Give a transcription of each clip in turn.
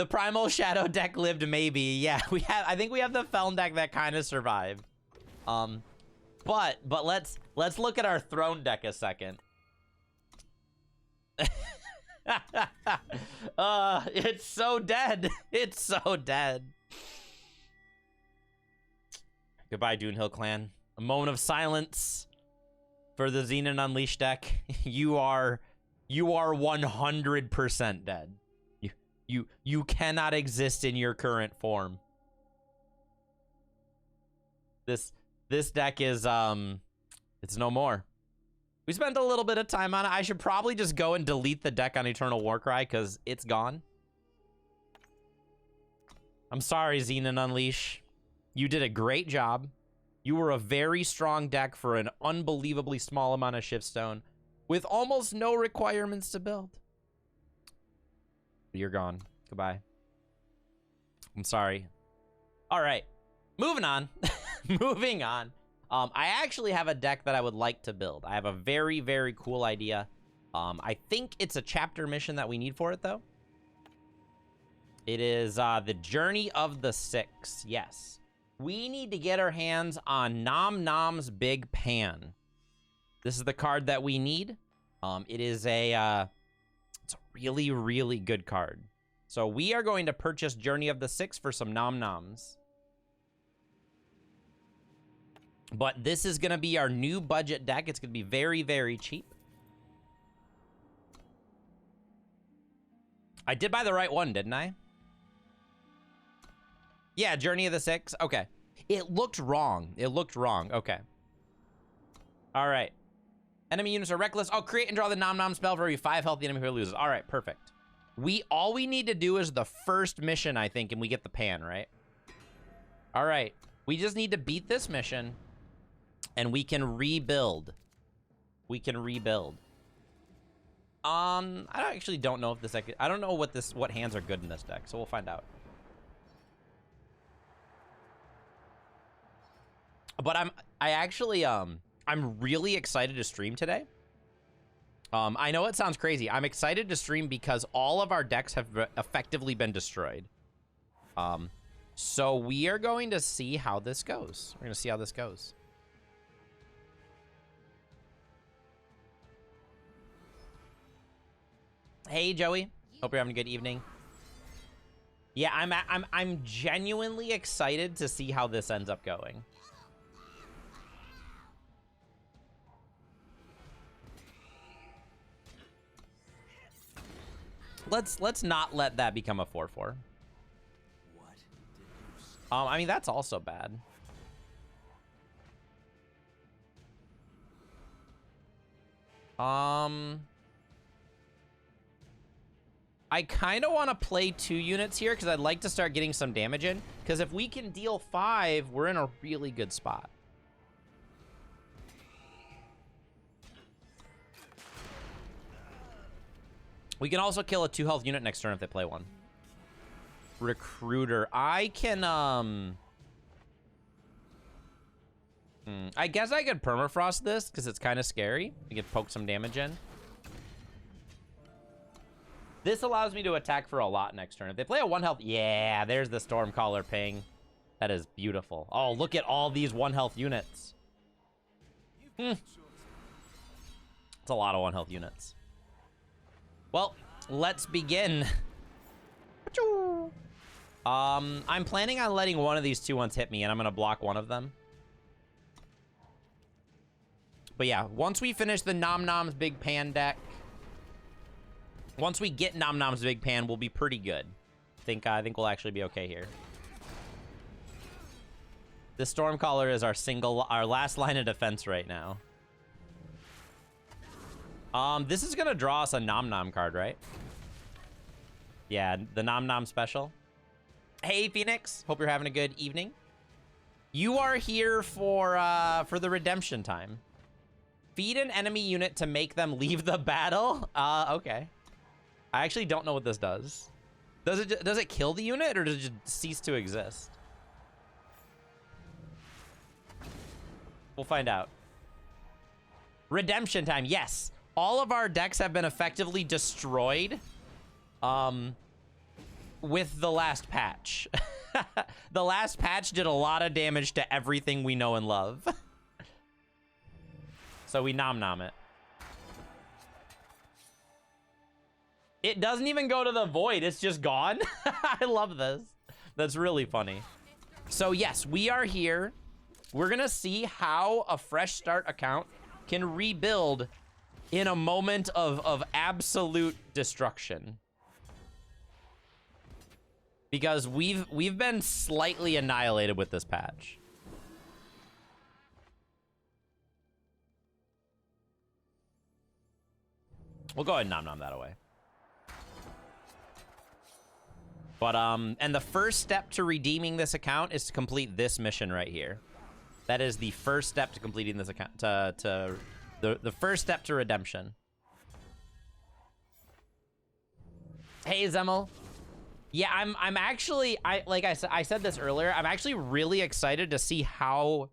The Primal Shadow deck lived maybe. Yeah, I think we have the Feln deck that kind of survived. But let's look at our Throne deck a second. It's so dead. It's so dead. Goodbye, Dunehill clan. A moment of silence for the Xenon Unleashed deck. You are 100% dead. You cannot exist in your current form. This deck is it's no more. We spent a little bit of time on it. I should probably just go and delete the deck on Eternal Warcry because it's gone. I'm sorry, Xenon Unleash. You did a great job. You were a very strong deck for an unbelievably small amount of Shiftstone with almost no requirements to build. You're gone. Goodbye. I'm sorry. All right. Moving on. Moving on. I actually have a deck that I would like to build. I have a very, very cool idea. I think it's a chapter mission that we need for it, though. It is the Journey of the Six. Yes. We need to get our hands on Nom Nom's Big Pan. This is the card that we need. It is it's a really, really good card. So we are going to purchase Journey of the Six for some Nom Noms. But this is going to be our new budget deck. It's going to be very, very cheap. I did buy the right one, didn't I? Yeah, Journey of the Six. Okay. It looked wrong. It looked wrong. Okay. All right. Enemy units are reckless. Oh, create and draw the Nom Nom spell for every 5 health the enemy player loses. All right, perfect. All we need to do is the first mission, I think, and we get the pan, right? All right. We just need to beat this mission, and we can rebuild. We can rebuild. I actually don't know if this deck... I don't know what hands are good in this deck, so we'll find out. But I'm really excited to stream today. I know it sounds crazy. I'm excited to stream because all of our decks have effectively been destroyed. So we are going to see how this goes. We're going to see how this goes. Hey, Joey. Hope you're having a good evening. Yeah, I'm genuinely excited to see how this ends up going. Let's not let that become a 4/4. I mean, that's also bad. I kind of want to play 2 units here because I'd like to start getting some damage in. Because if we can deal 5, we're in a really good spot. We can also kill a 2 health unit next turn if they play one. Recruiter. I can, I guess I could permafrost this because it's kind of scary. We could poke some damage in. This allows me to attack for a lot next turn. If they play a 1 health, yeah, there's the Stormcaller ping. That is beautiful. Oh, look at all these 1 health units. It's a lot of 1 health units. Well, let's begin. I'm planning on letting one of these 2/1s hit me, and I'm going to block one of them. But yeah, once we finish the Nom Nom's Big Pan deck, once we get Nom Nom's Big Pan, we'll be pretty good. I think we'll actually be okay here. The Stormcaller is our last line of defense right now. This is gonna draw us a Nom Nom card, right? Yeah, the Nom Nom special. Hey, Phoenix. Hope you're having a good evening. You are here for the redemption time. Feed an enemy unit to make them leave the battle. Okay. I actually don't know what this does. Does it kill the unit or does it just cease to exist? We'll find out. Redemption time. Yes. All of our decks have been effectively destroyed. with the last patch. The last patch did a lot of damage to everything we know and love. So we nom it. It doesn't even go to the void. It's just gone. I love this. That's really funny. So yes, we are here. We're gonna see how a fresh start account can rebuild in a moment of absolute destruction. Because we've been slightly annihilated with this patch. We'll go ahead and nom that away. But, and the first step to redeeming this account is to complete this mission right here. That is the first step to completing this account, the first step to redemption. Hey, Zemel. Yeah, I'm actually, like I said this earlier, I'm actually really excited to see how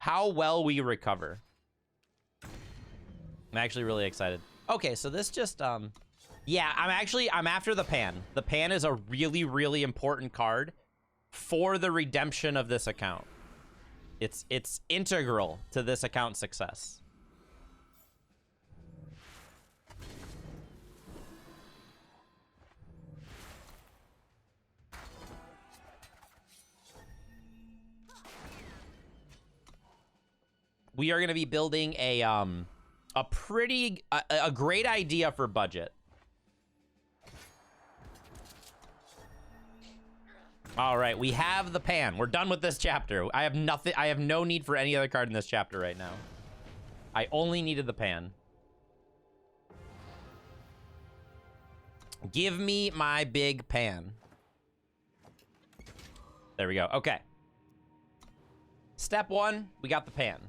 well we recover. I'm actually really excited. Okay, so this just, yeah, I'm after the pan. The pan is a really, really important card for the redemption of this account. It's integral to this account's success. We are going to be building a great idea for budget. All right, we have the pan. We're done with this chapter. I have nothing. I have no need for any other card in this chapter right now. I only needed the pan. Give me my big pan. There we go. Okay. Step one, we got the pan.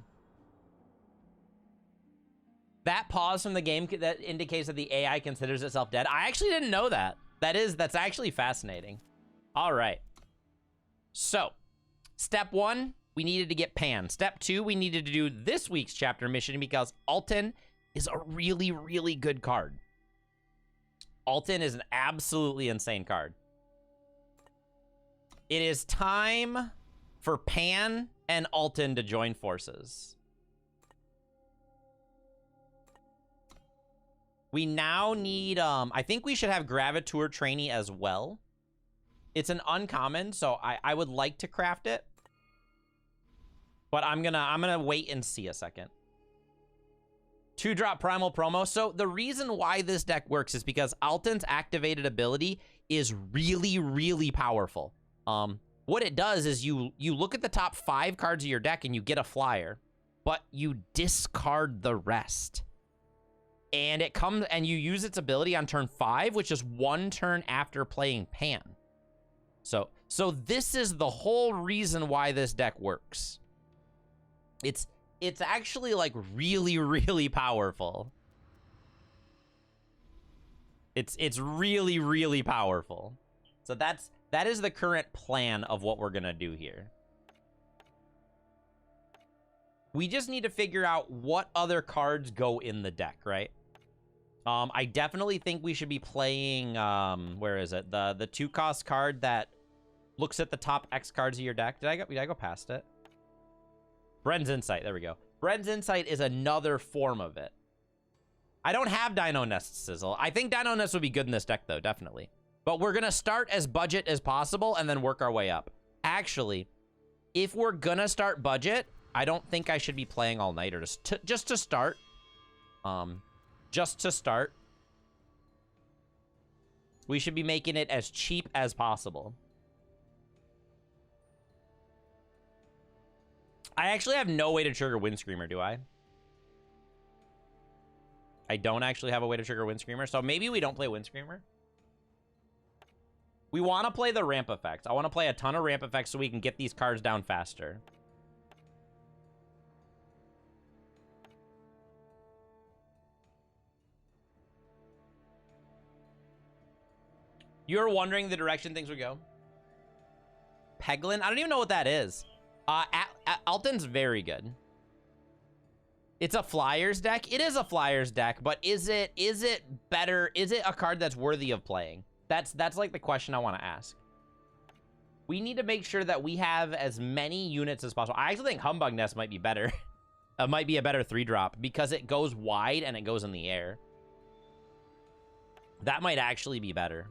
That pause from the game that indicates that the AI considers itself dead. I actually didn't know that. That's actually fascinating. All right. So, step one, we needed to get pan. Step two, we needed to do this week's chapter mission because Alton is a really, really good card. Alton is an absolutely insane card. It is time for Pan and Alton to join forces. We now need, I think we should have Graviture Trainee as well. It's an uncommon, so I would like to craft it. But I'm gonna wait and see a second. 2-drop Primal Promo. So the reason why this deck works is because Alton's activated ability is really, really powerful. What it does is you look at the top 5 cards of your deck and you get a flyer, but you discard the rest. And it comes and you use its ability on turn 5, which is 1 turn after playing Pan. So this is the whole reason why this deck works. It's actually like really, really powerful. It's really, really powerful. So that is the current plan of what we're gonna do here. We just need to figure out what other cards go in the deck, right? I definitely think we should be playing, where is it? The 2-cost card that looks at the top X cards of your deck. Did I go past it? Bren's Insight, there we go. Bren's Insight is another form of it. I don't have Dino Nest Sizzle. I think Dino Nest would be good in this deck though, definitely. But we're gonna start as budget as possible and then work our way up. Actually, if we're gonna start budget, I don't think I should be playing All Nighter just to start. Just to start, we should be making it as cheap as possible. I actually have no way to trigger Windscreamer, do I? I don't actually have a way to trigger Windscreamer, so maybe we don't play Windscreamer. We want to play the ramp effects. I want to play a ton of ramp effects so we can get these cards down faster. You're wondering the direction things would go? Peglin? I don't even know what that is. Alton's very good. It's a Flyers deck. It is a Flyers deck, but is it better? Is it a card that's worthy of playing? That's like the question I want to ask. We need to make sure that we have as many units as possible. I actually think Humbug Nest might be better. It might be a better 3-drop because it goes wide and it goes in the air. That might actually be better.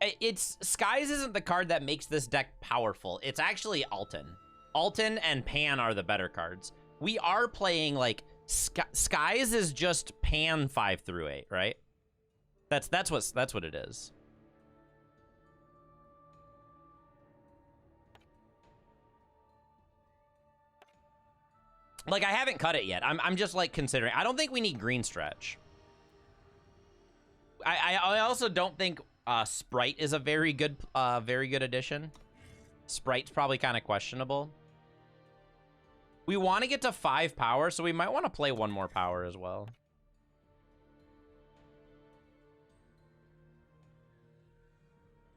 It's Skies isn't the card that makes this deck powerful. It's actually Alton. Alton and Pan are the better cards. We are playing like Skies is just Pan 5 through 8, right? That's what it is. Like, I haven't cut it yet. I'm just like considering. I don't think we need green stretch. I also don't think Sprite is a very good addition. Sprite's probably kind of questionable. We want to get to 5 power, so we might want to play 1 more power as well.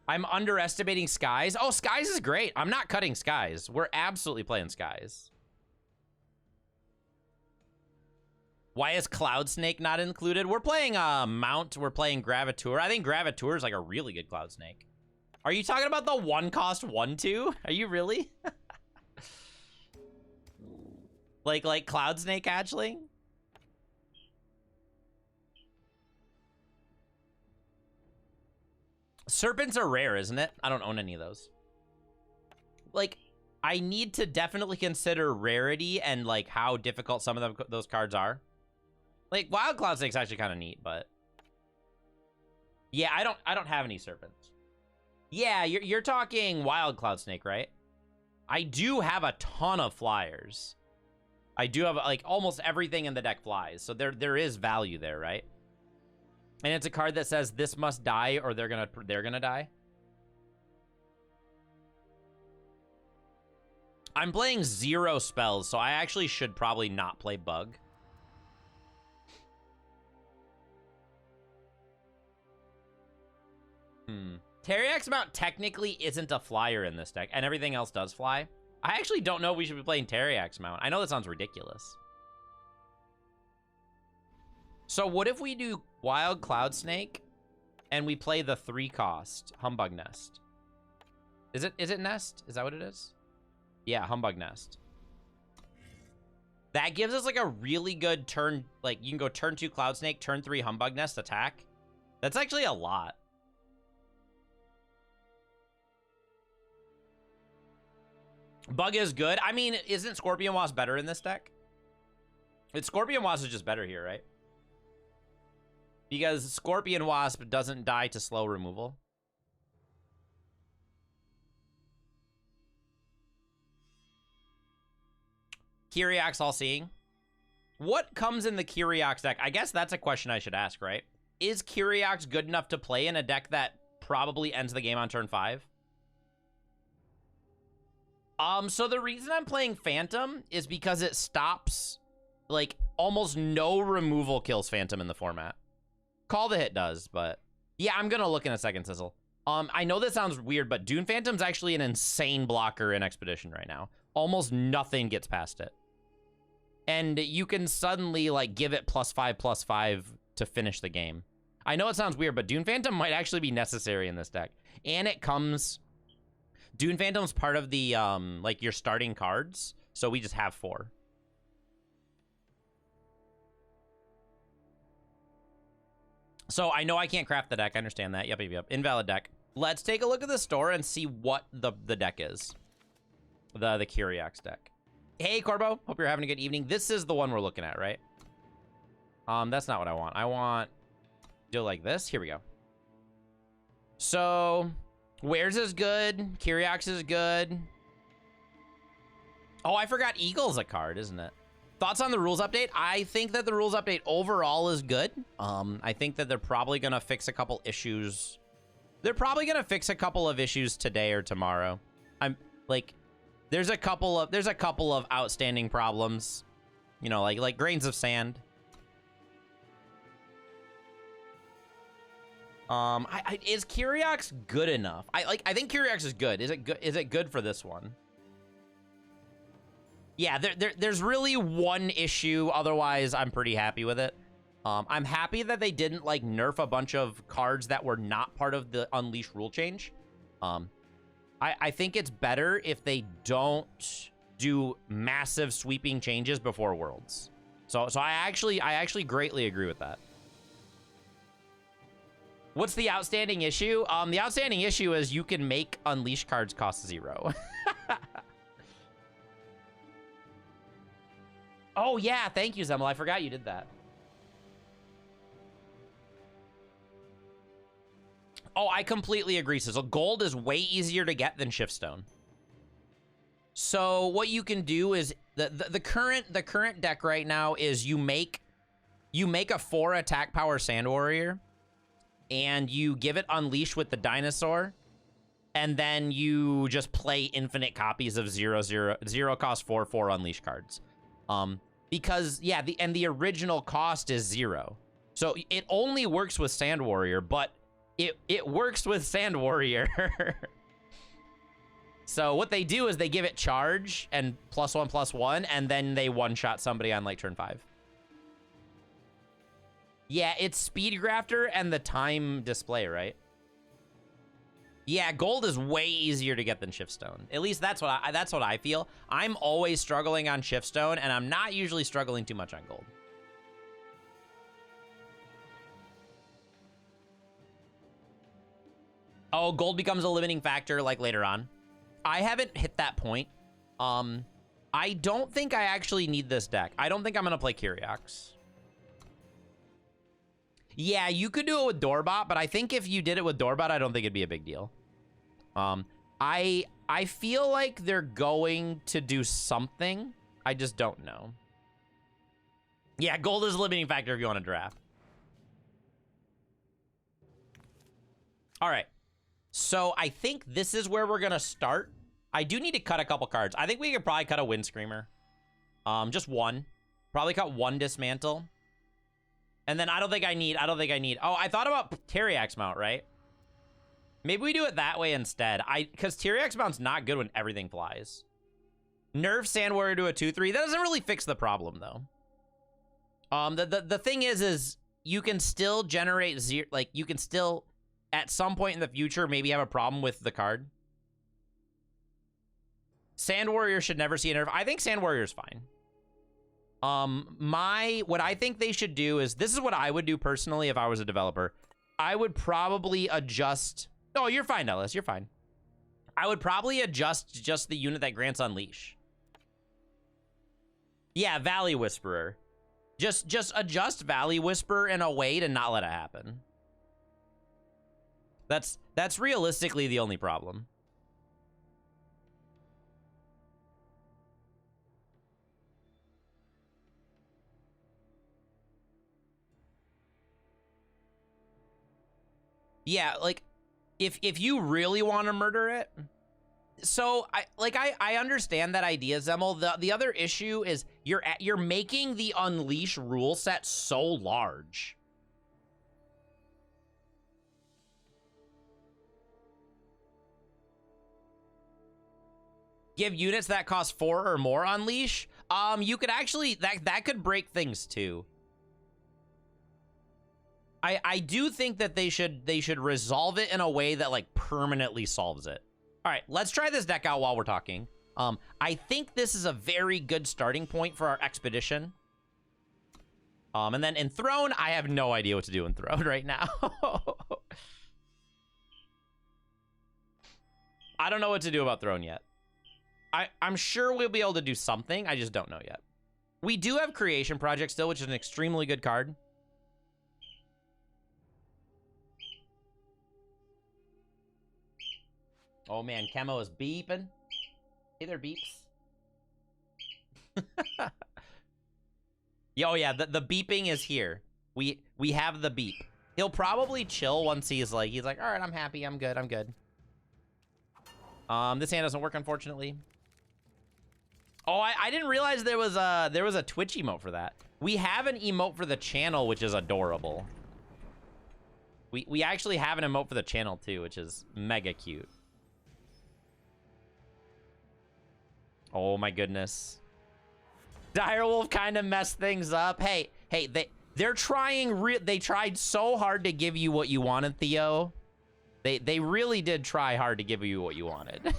I'm underestimating Skies. Oh, Skies is great. I'm not cutting Skies. We're absolutely playing Skies. Why is Cloud Snake not included? We're playing Mount. We're playing Gravitour. I think Gravitour is like a really good Cloud Snake. Are you talking about the 1-cost 1/2? Are you really? like Cloud Snake Hatchling? Serpents are rare, isn't it? I don't own any of those. Like, I need to definitely consider rarity and like how difficult some of those cards are. Like, Wild Cloud Snake's actually kind of neat, but yeah, I don't have any Serpents. Yeah, you're talking Wild Cloud Snake, right? I do have a ton of flyers. I do have like almost everything in the deck flies, so there is value there, right? And it's a card that says this must die or they're gonna die. I'm playing 0 spells, so I actually should probably not play Bug. Teriax Mount technically isn't a flyer in this deck, and everything else does fly. I actually don't know if we should be playing Teriax Mount. I know that sounds ridiculous. So what if we do Wild Cloud Snake and we play the 3-cost Humbug Nest? Is it Nest? Is that what it is? Yeah, Humbug Nest. That gives us like a really good turn. Like, you can go turn 2 Cloud Snake, turn 3 Humbug Nest, attack. That's actually a lot. Bug is good. I mean, isn't Scorpion Wasp better in this deck? Scorpion Wasp is just better here, right? Because Scorpion Wasp doesn't die to slow removal. Kyriax All-Seeing. What comes in the Kyriax deck? I guess that's a question I should ask, right? Is Kyriax good enough to play in a deck that probably ends the game on turn 5? So the reason I'm playing Phantom is because it stops, like, almost no removal kills Phantom in the format. Call the Hit does, but yeah, I'm gonna look in a second, Sizzle. I know this sounds weird, but Dune Phantom's actually an insane blocker in Expedition right now. Almost nothing gets past it. And you can suddenly, like, give it +5/+5 to finish the game. I know it sounds weird, but Dune Phantom might actually be necessary in this deck. And it comes... Dune Phantom's part of the, like, your starting cards, so we just have 4. So I know I can't craft the deck. I understand that. Yep. Invalid deck. Let's take a look at the store and see what the deck is. The Kyriax deck. Hey, Corbo. Hope you're having a good evening. This is the one we're looking at, right? That's not what I want. I want... do like this. Here we go. So... Wares is good. Kyriax is good. Oh, I forgot Eagle's a card, isn't it? Thoughts on the rules update? I think that the rules update overall is good. I think that they're probably going to fix a couple issues. They're probably going to fix a couple of issues today or tomorrow. I'm like, there's a couple of outstanding problems, you know, like grains of sand. Is Kyriax good enough? I think Kyriax is good. Is it good for this one? Yeah, there's really one issue. Otherwise, I'm pretty happy with it. I'm happy that they didn't like nerf a bunch of cards that were not part of the Unleash rule change. I think it's better if they don't do massive sweeping changes before Worlds. So I actually greatly agree with that. What's the outstanding issue? The outstanding issue is you can make Unleash cards cost 0. Oh yeah, thank you, Zemel. I forgot you did that. Oh, I completely agree. So gold is way easier to get than Shiftstone. So what you can do is the current deck right now is you make a 4 attack power Sand Warrior, and you give it Unleash with the dinosaur, and then you just play infinite copies of 0 cost 4 Unleash cards. Because yeah, the original cost is 0. So it only works with Sand Warrior, but it works with Sand Warrior. So what they do is they give it charge and +1/+1, and then they one-shot somebody on like turn 5. Yeah, it's Speed Grafter and the time display, right? Yeah, gold is way easier to get than Shiftstone. At least that's what I feel. I'm always struggling on Shiftstone, and I'm not usually struggling too much on gold. Oh, gold becomes a limiting factor like later on. I haven't hit that point. I don't think I actually need this deck. I don't think I'm gonna play Kyriax. Yeah, you could do it with Doorbot, but I think if you did it with Doorbot, I don't think it'd be a big deal. I feel like they're going to do something. I just don't know. Yeah, gold is a limiting factor if you want to draft. All right. So I think this is where we're going to start. I do need to cut a couple cards. I think we could probably cut a Windscreamer. Just one. Probably cut one Dismantle. And then I don't think I need. Oh, I thought about Teriax Mount, right? Maybe we do it that way instead. Because Teriax Mount's not good when everything flies. Nerf Sand Warrior to a 2/3. That doesn't really fix the problem, though. The thing is you can still generate zero. Like, you can still, at some point in the future, maybe have a problem with the card. Sand Warrior should never see a nerf. I think Sand Warrior's fine. What I think they should do is, this is what I would do personally if I was a developer. I would probably adjust. Oh, you're fine, Ellis. You're fine. I would probably adjust just the unit that grants Unleash. Yeah, Valley Whisperer. Just adjust Valley Whisperer in a way to not let it happen. That's realistically the only problem. Yeah, like, if you really want to murder it, so I understand that idea, Zemel. The other issue is you're making the Unleash rule set so large. Give units that cost 4 or more Unleash. You could actually that could break things too. I do think that they should resolve it in a way that like permanently solves it. All right, let's try this deck out while we're talking. I think this is a very good starting point for our expedition. And then in Throne, I have no idea what to do in Throne right now. I don't know what to do about Throne yet. I'm sure we'll be able to do something. I just don't know yet. We do have Creation Project still, which is an extremely good card. Oh man, Chemo is beeping. Hey there, beeps. Oh yeah, the beeping is here. We have the beep. He'll probably chill once he's like, all right, I'm happy, I'm good. This hand doesn't work, unfortunately. Oh, I didn't realize there was a Twitch emote for that. We have an emote for the channel, which is adorable. We actually have an emote for the channel too, which is mega cute. Oh my goodness. Direwolf kind of messed things up. Hey, They're trying, they tried so hard to give you what you wanted, Theo. They really did try hard to give you what you wanted.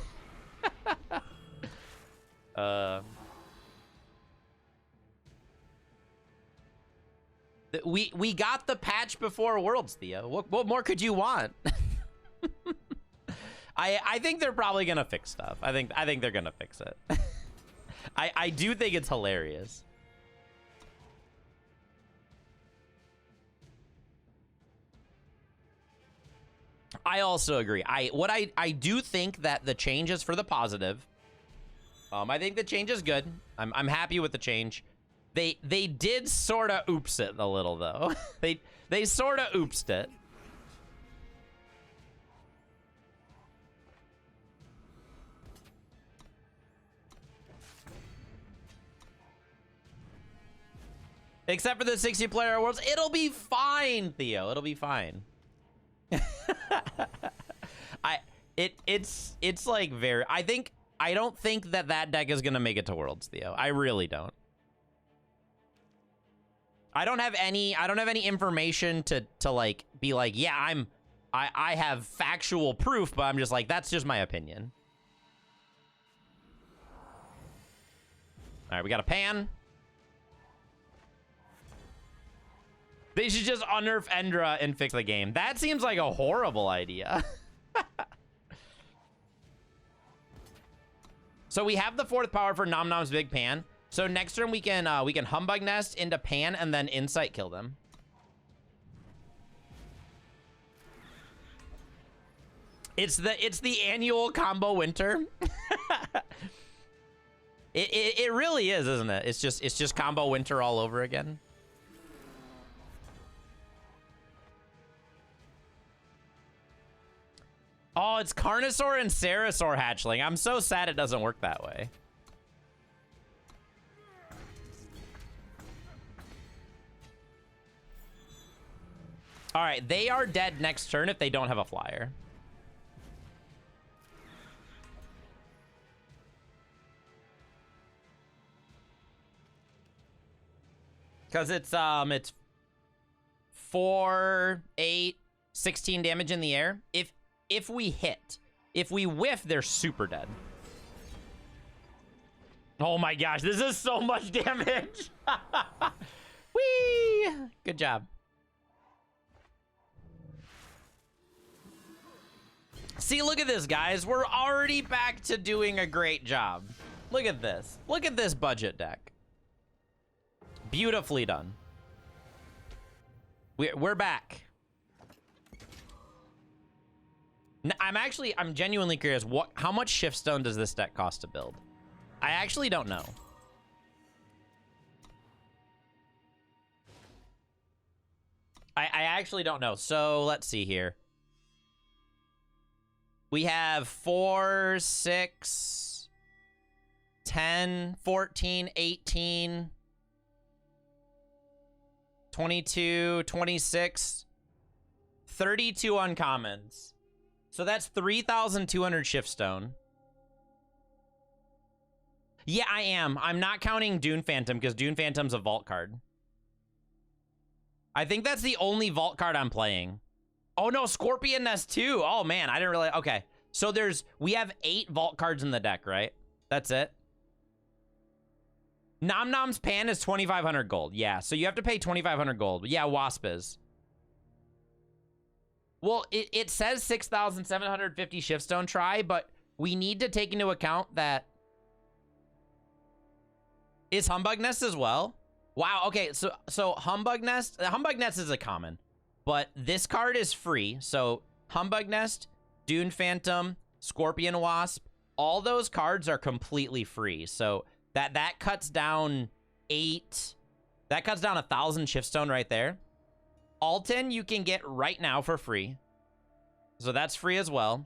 We got the patch before Worlds, Theo. What more could you want? I think they're probably gonna fix stuff. I think they're gonna fix it. I do think it's hilarious. I also agree. I do think that the change is for the positive. I think the change is good. I'm happy with the change. They did sort of oops it a little though. they sort of oopsed it. Except for the 60-player worlds, it'll be fine, Theo. It'll be fine. It's like very. I don't think that deck is gonna make it to Worlds, Theo. I really don't. I don't have any information to like be like, yeah, I have factual proof, but I'm just like, that's just my opinion. All right, we got a pan. They should just unnerf Endra and fix the game. That seems like a horrible idea. So we have the 4th power for Nom Nom's Big Pan. So next turn we can Humbug Nest into Pan and then Insight kill them. It's the annual combo winter. It really is, isn't it? It's just combo winter all over again. Oh, it's Carnosaur and Ceratosaur hatchling. I'm so sad it doesn't work that way. All right, they are dead next turn if they don't have a flyer. Because it's 4, 8, 16 damage in the air. If we hit, if we whiff, they're super dead. Oh my gosh, this is so much damage. Whee! Good job. See, look at this, guys. We're already back to doing a great job. Look at this. Look at this budget deck. Beautifully done. We're back. I'm genuinely curious. How much Shiftstone does this deck cost to build? I actually don't know. I actually don't know. So let's see here. We have 4, 6, 10, 14, 18, 22, 26, 32 uncommons. So that's 3,200 Shiftstone. Yeah, I am. I'm not counting Dune Phantom because Dune Phantom's a vault card. I think that's the only vault card I'm playing. Oh no, Scorpion Nest too. Oh man, I didn't really. Okay, so we have 8 vault cards in the deck, right? That's it. Nom Nom's Pan is 2,500 gold. Yeah, so you have to pay 2,500 gold. Yeah, Wasp is. Well, it says 6,750 Shiftstone try, but we need to take into account that is Humbug Nest as well. Wow. Okay. So Humbug Nest is a common, but this card is free. So Humbug Nest, Dune Phantom, Scorpion Wasp, all those cards are completely free. So that cuts down 8. That cuts down 1,000 Shiftstone right there. Alton you can get right now for free. So that's free as well.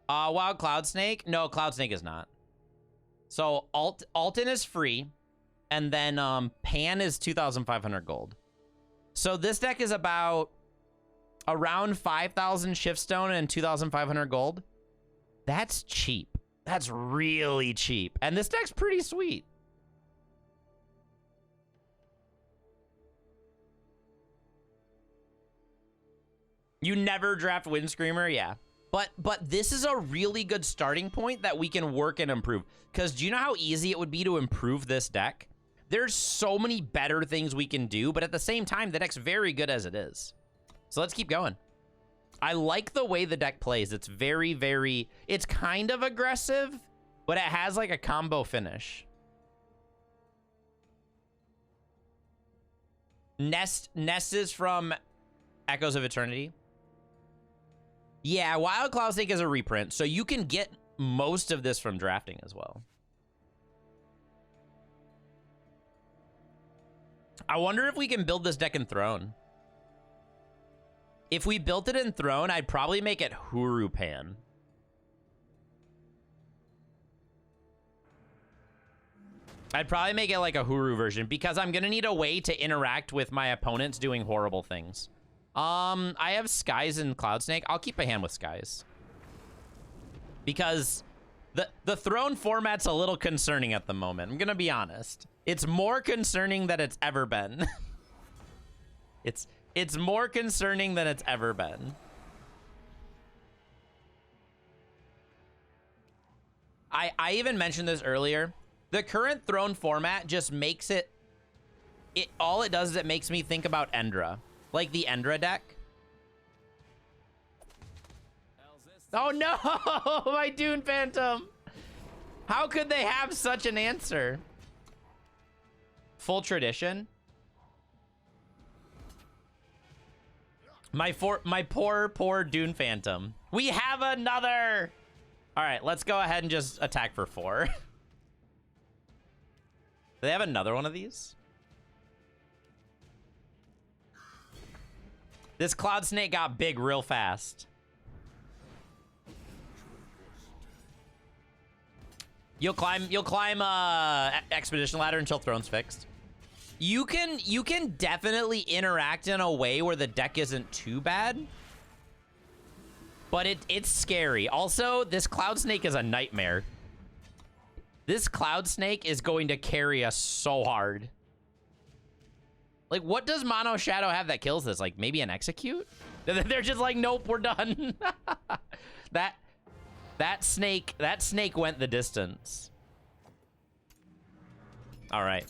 Wild Cloud Snake. No, Cloud Snake is not. So Alton is free. And then Pan is 2,500 gold. So this deck is about around 5,000 Shiftstone and 2,500 gold. That's cheap. That's really cheap. And this deck's pretty sweet. You never draft Windscreamer? Yeah. But this is a really good starting point that we can work and improve. Because do you know how easy it would be to improve this deck? There's so many better things we can do, but at the same time, the deck's very good as it is. So let's keep going. I like the way the deck plays. It's very, very... It's kind of aggressive, but it has like a combo finish. Nest is from Echoes of Eternity. Yeah, Wild Cloud Snake is a reprint, so you can get most of this from drafting as well. I wonder if we can build this deck in Throne. If we built it in Throne, I'd probably make it Huru Pan. I'd probably make it like a Huru version because I'm gonna need a way to interact with my opponents doing horrible things. I have Skies and Cloud Snake. I'll keep a hand with Skies. Because the Throne format's a little concerning at the moment. I'm gonna be honest. It's more concerning than it's ever been. It's more concerning than it's ever been. I even mentioned this earlier. The current Throne format just makes it all it does is it makes me think about Endra. Like the Endra deck. Oh no, my Dune Phantom. How could they have such an answer? Full Tradition. My poor Dune Phantom. We have another. All right, let's go ahead and just attack for 4. Do they have another one of these? This Cloud Snake got big real fast. You'll climb Expedition Ladder until Throne's fixed. You can definitely interact in a way where the deck isn't too bad. But it's scary. Also, this Cloud Snake is a nightmare. This Cloud Snake is going to carry us so hard. Like, what does Mono Shadow have that kills this? Like, maybe an Execute? They're just like, nope, we're done. That snake went the distance. All right.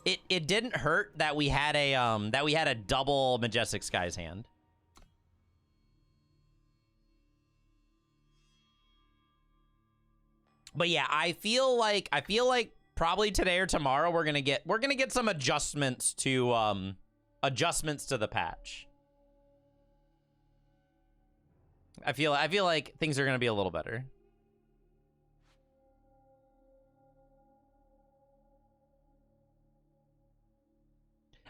It didn't hurt that we had a double Majestic Skies hand. But yeah, I feel like probably today or tomorrow we're gonna get some adjustments to the patch. I feel like things are gonna be a little better.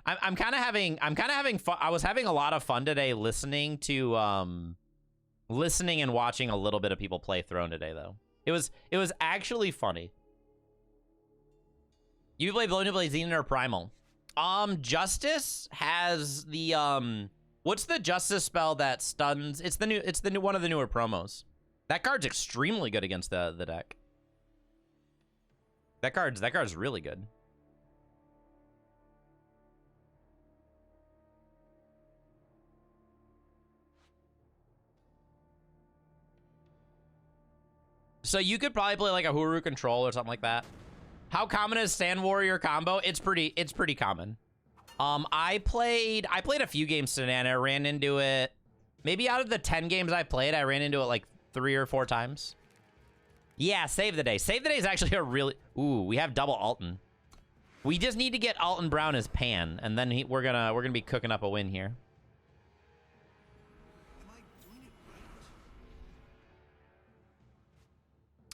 I'm kind of having fun. I was having a lot of fun today listening and watching a little bit of people play Throne today though. It was actually funny. You play Blood New Blazing or Primal? Justice has the what's the Justice spell that stuns? It's the new one of the newer promos. That card's extremely good against the deck. That card's really good. So you could probably play like a Huru Control or something like that. How common is Sand Warrior combo? It's pretty common. I played a few games today and I ran into it. Maybe out of the 10 games I played, I ran into it like 3 or 4 times. Yeah, Save the Day. Save the Day is actually a really... Ooh, we have double Alton. We just need to get Alton Brown as Pan, and then we're gonna be cooking up a win here.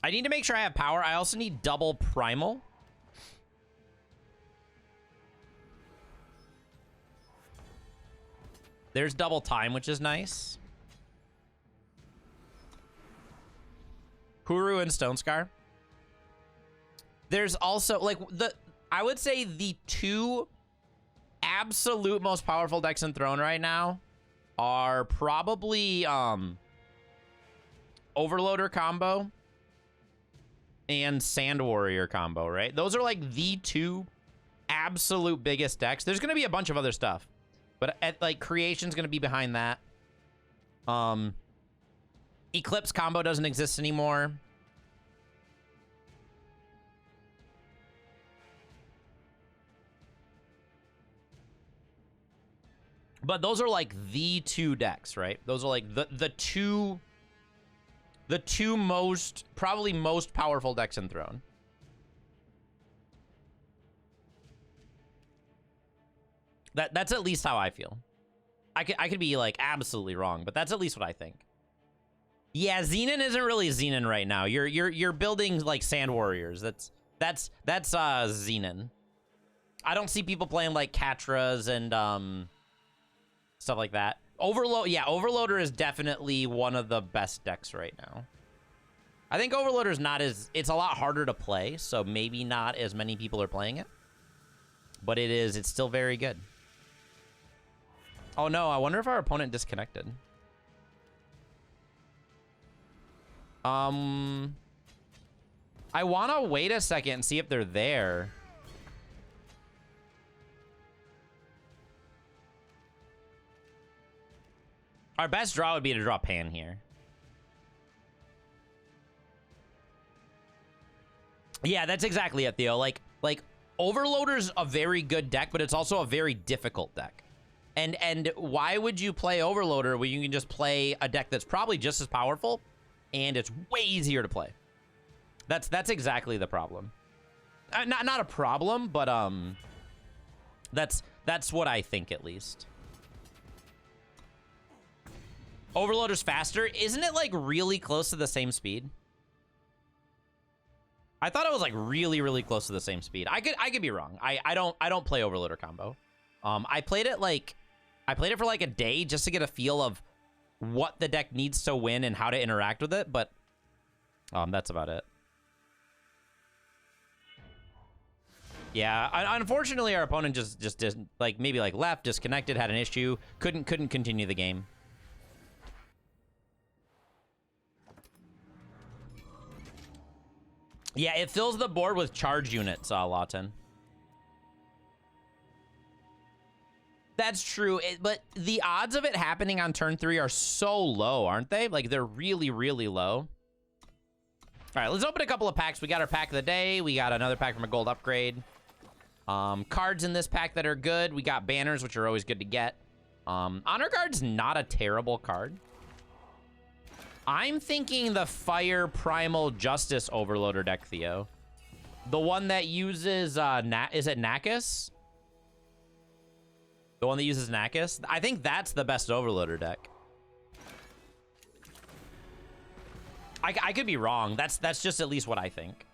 I need to make sure I have power. I also need double Primal. There's double Time, which is nice. Huru and Stone Scar. There's also, like, I would say the 2 absolute most powerful decks in Throne right now are probably Overloader combo and Sand Warrior combo, right? Those are like the 2 absolute biggest decks. There's going to be a bunch of other stuff, but like Creation's going to be behind that. Eclipse combo doesn't exist anymore. But those are like the two decks, right? Those are like the two most, probably most powerful decks in Throne. That's at least how I feel. I could be like absolutely wrong, but that's at least what I think. Yeah, Xenon isn't really Xenon right now. You're building like Sand Warriors. That's Xenon. I don't see people playing like Katras and stuff like that. Overloader is definitely one of the best decks right now. I think Overloader's not as, it's a lot harder to play, so maybe not as many people are playing it. But it's still very good. Oh no, I wonder if our opponent disconnected. I want to wait a second and see if they're there. Our best draw would be to draw Pan here. Yeah, that's exactly it, Theo. Like Overloader's a very good deck, but it's also a very difficult deck. And why would you play Overloader when you can just play a deck that's probably just as powerful and it's way easier to play? That's exactly the problem. Not a problem, but that's what I think at least. Overloader's faster. Isn't it like really close to the same speed? I thought it was like really, really close to the same speed. I could be wrong. I don't play Overloader combo. I played it for like a day just to get a feel of what the deck needs to win and how to interact with it, but that's about it. Yeah, unfortunately our opponent just didn't, like, maybe like left, disconnected, had an issue, couldn't continue the game. Yeah, it fills the board with charge units, Lawton. That's true, but the odds of it happening on turn 3 are so low, aren't they? Like, they're really, really low. All right, let's open a couple of packs. We got our pack of the day. We got another pack from a gold upgrade. Cards in this pack that are good. We got banners, which are always good to get. Honor Guard's not a terrible card. I'm thinking the Fire Primal Justice Overloader deck, Theo. The one that uses, is it Nakus? The one that uses Nakus? I think that's the best Overloader deck. I could be wrong. That's just at least what I think.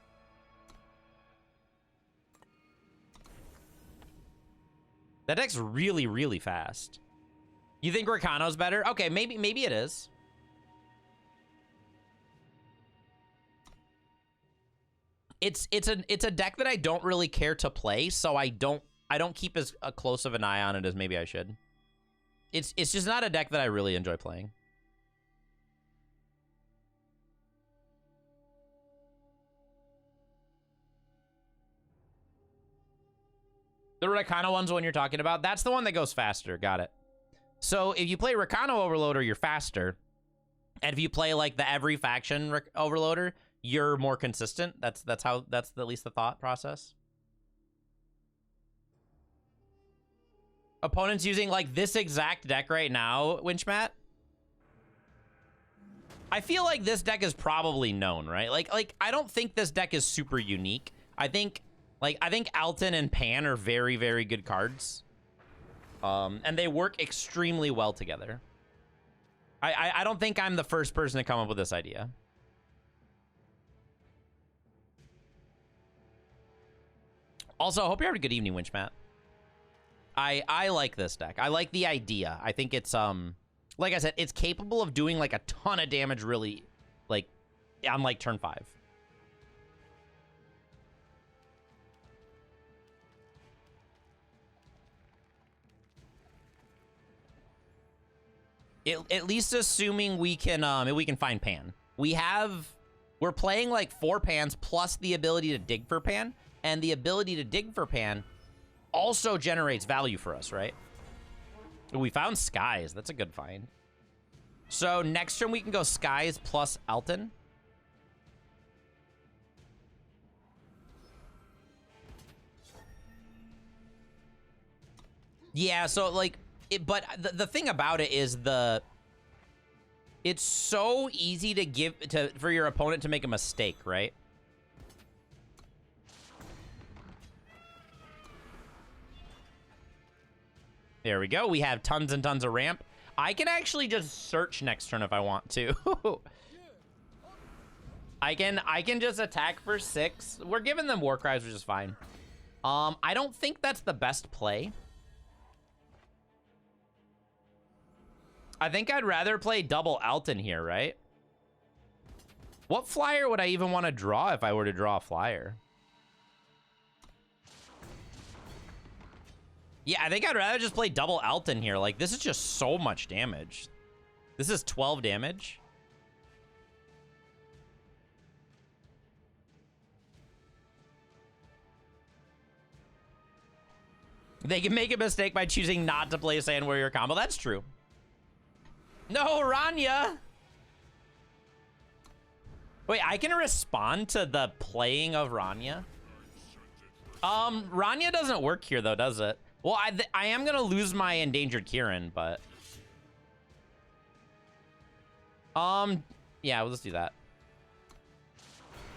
That deck's really, really fast. You think Rakano's better? Okay, maybe it is. It's a deck that I don't really care to play, so I don't keep as close of an eye on it as maybe I should. It's just not a deck that I really enjoy playing. The Rakano one's the one you're talking about. That's the one that goes faster. Got it. So if you play Rakano Overloader, you're faster. And if you play like the every faction Overloader, you're more consistent. That's at least the thought process. Opponents using like this exact deck right now, Winchmat. I feel like this deck is probably known, right? Like I don't think this deck is super unique. I think Alton and Pan are very, very good cards. And they work extremely well together. I don't think I'm the first person to come up with this idea. Also, I hope you're having a good evening, Winchmat. I like this deck. I like the idea. I think it's, like I said, it's capable of doing, like, a ton of damage, really, like, on, like, turn 5. At least assuming we can find Pan. We're playing, like, 4 Pans plus the ability to dig for Pan, and the ability to dig for Pan also generates value for us, right? We found Skies. That's a good find. So next turn we can go Skies plus Alton. Yeah, so like, but the thing about it is it's so easy to for your opponent to make a mistake, right? There we go. We have tons and tons of ramp. I can actually just search next turn if I want to. I can just attack for 6. We're giving them war cries, which is fine. I don't think that's the best play. I think I'd rather play double Alton here, right? What flyer would I even want to draw if I were to draw a flyer? Yeah, I think I'd rather just play double Alton here. Like, this is just so much damage. This is 12 damage. They can make a mistake by choosing not to play a Sand Warrior combo. That's true. No, Rania! Wait, I can respond to the playing of Rania? Rania doesn't work here, though, does it? Well, I am going to lose my Endangered Kieran, but... yeah, let's do that.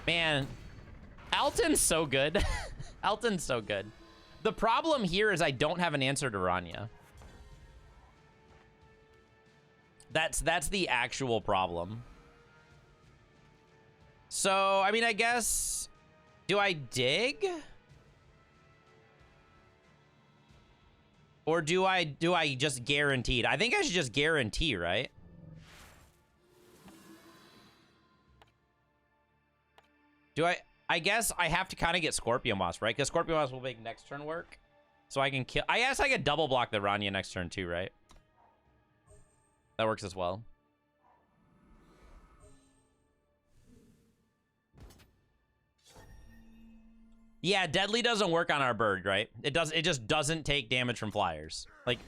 Man, Alton's so good. Alton's so good. The problem here is I don't have an answer to Rania. That's the actual problem. So, I mean, I guess... Do I dig? Or do I just guaranteed? I think I should just guarantee, right? I guess I have to kind of get Scorpion Wasp, right? Because Scorpion Wasp will make next turn work. So I can kill... I guess I could double block the Rania next turn too, right? That works as well. Yeah, Deadly doesn't work on our bird, right? It just doesn't take damage from flyers. Like,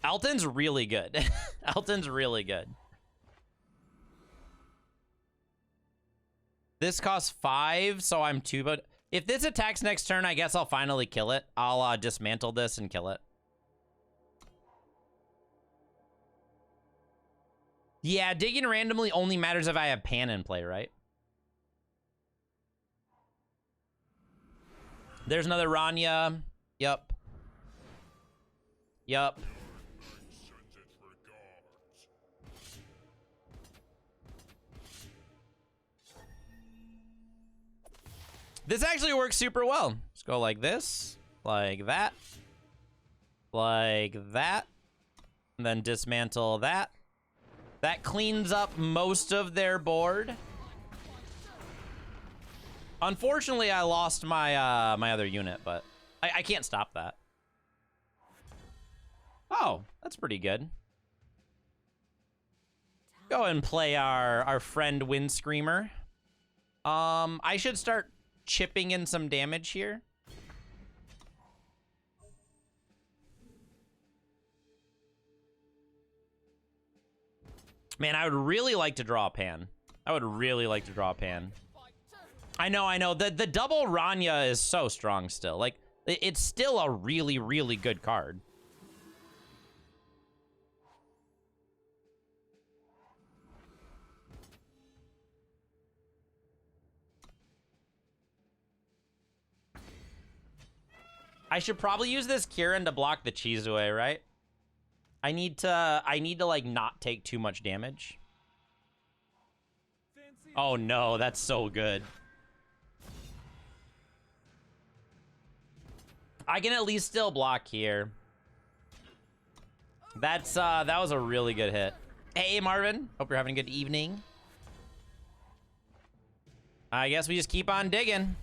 Alton's really good. Alton's really good. This costs 5, so I'm 2, but if this attacks next turn, I guess I'll finally kill it. I'll dismantle this and kill it. Yeah, digging randomly only matters if I have Pan in play, right? There's another Rania. Yup. Yup. This actually works super well. Let's go like this, like that, and then dismantle that. That cleans up most of their board. Unfortunately, I lost my my other unit, but I can't stop that. Oh, that's pretty good. Go and play our friend Wind Screamer. I should start chipping in some damage here. Man, I would really like to draw a Pan. I would really like to draw a Pan. I know. The double Rania is so strong still. Like, it's still a really, really good card. I should probably use this Kieran to block the Chizue, right? I need to like not take too much damage. Oh no, that's so good. I can at least still block here. That's that was a really good hit. Hey Marvin, hope you're having a good evening. I guess we just keep on digging.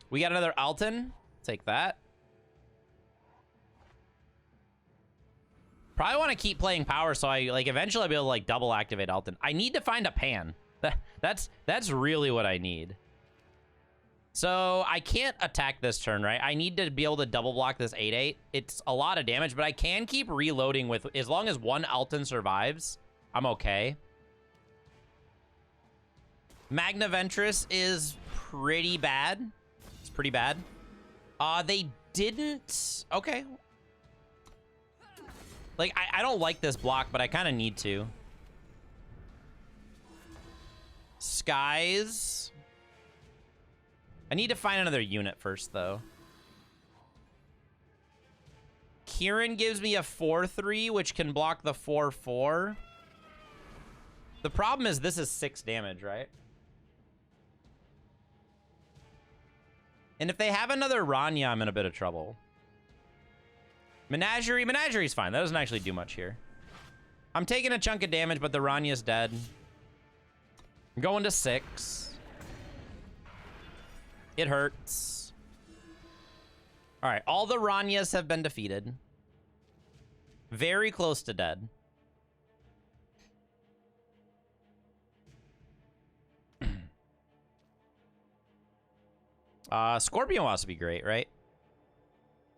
We got another Alton. Take that. Probably want to keep playing power so I like eventually I'll be able to like double activate Alton. I need to find a Pan. That's really what I need. So I can't attack this turn, right? I need to be able to double block this 8/8. It's a lot of damage, but I can keep reloading with, as long as one Alton survives, I'm okay. Magna Ventress is pretty bad. It's pretty bad. They didn't... Okay. Like, I don't like this block, but I kind of need to. Skies. I need to find another unit first, though. Kieran gives me a 4/3, which can block the 4/4. The problem is this is 6 damage, right? And if they have another Rania, I'm in a bit of trouble. Menagerie. Menagerie's fine. That doesn't actually do much here. I'm taking a chunk of damage, but the Rania's dead. I'm going to 6. It hurts. All right. All the Ranias have been defeated. Very close to dead. Scorpion Wasp would be great, right?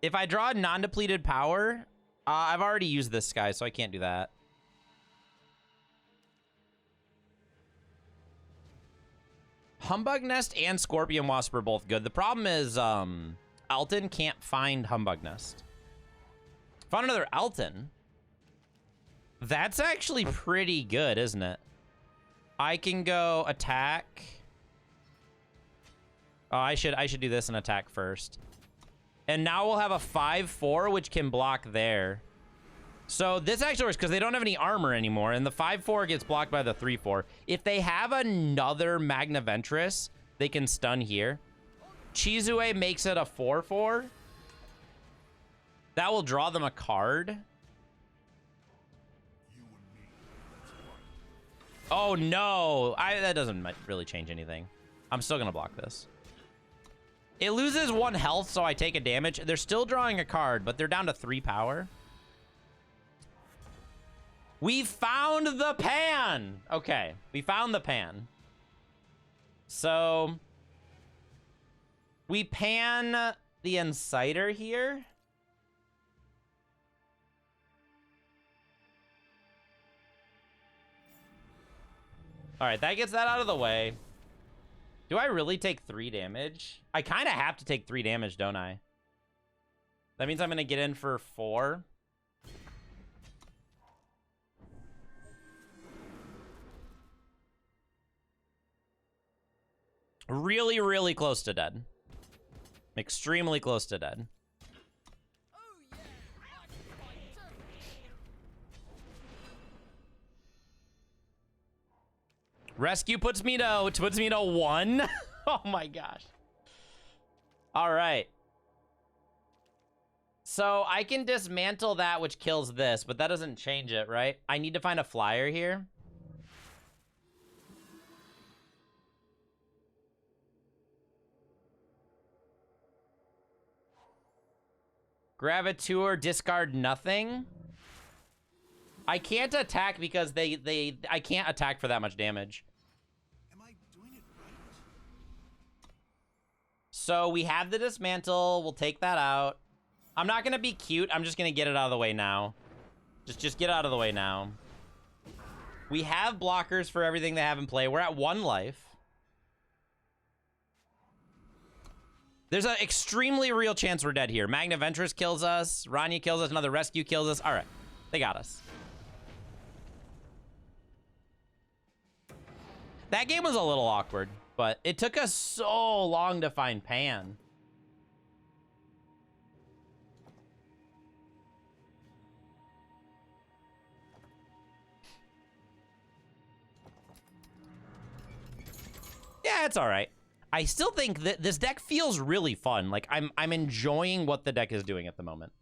If I draw a non-depleted power, I've already used this guy, so I can't do that. Humbug Nest and Scorpion Wasp are both good. The problem is, Alton can't find Humbug Nest. Found another Alton. That's actually pretty good, isn't it? I can go attack. Oh, I should do this and attack first. And now we'll have a 5/4, which can block there. So this actually works because they don't have any armor anymore, and the 5/4 gets blocked by the 3/4. If they have another Magna Ventress, they can stun here. Chizue makes it a 4/4. That will draw them a card. Oh no, that doesn't really change anything. I'm still gonna block this. It loses 1 health, so I take a damage. They're still drawing a card, but they're down to 3 power. We found the pan. Okay, we found the pan. So we pan the Inciter here. All right, that gets that out of the way. Do I really take 3 damage? I kind of have to take 3 damage, don't I? That means I'm going to get in for 4. Really, really close to dead. Extremely close to dead. Rescue puts me to 1. Oh my gosh. All right. So I can dismantle that, which kills this, but that doesn't change it, right? I need to find a flyer here. Graviture, discard nothing. I can't attack because I can't attack for that much damage. Am I doing it right? So we have the dismantle. We'll take that out. I'm not gonna be cute. I'm just gonna get it out of the way now. Just get out of the way now. We have blockers for everything they have in play. We're at 1 life. There's an extremely real chance we're dead here. Magna Ventress kills us. Rania kills us. Another rescue kills us. All right, they got us. That game was a little awkward, but it took us so long to find Pan. Yeah, it's all right. I still think that this deck feels really fun. Like I'm enjoying what the deck is doing at the moment.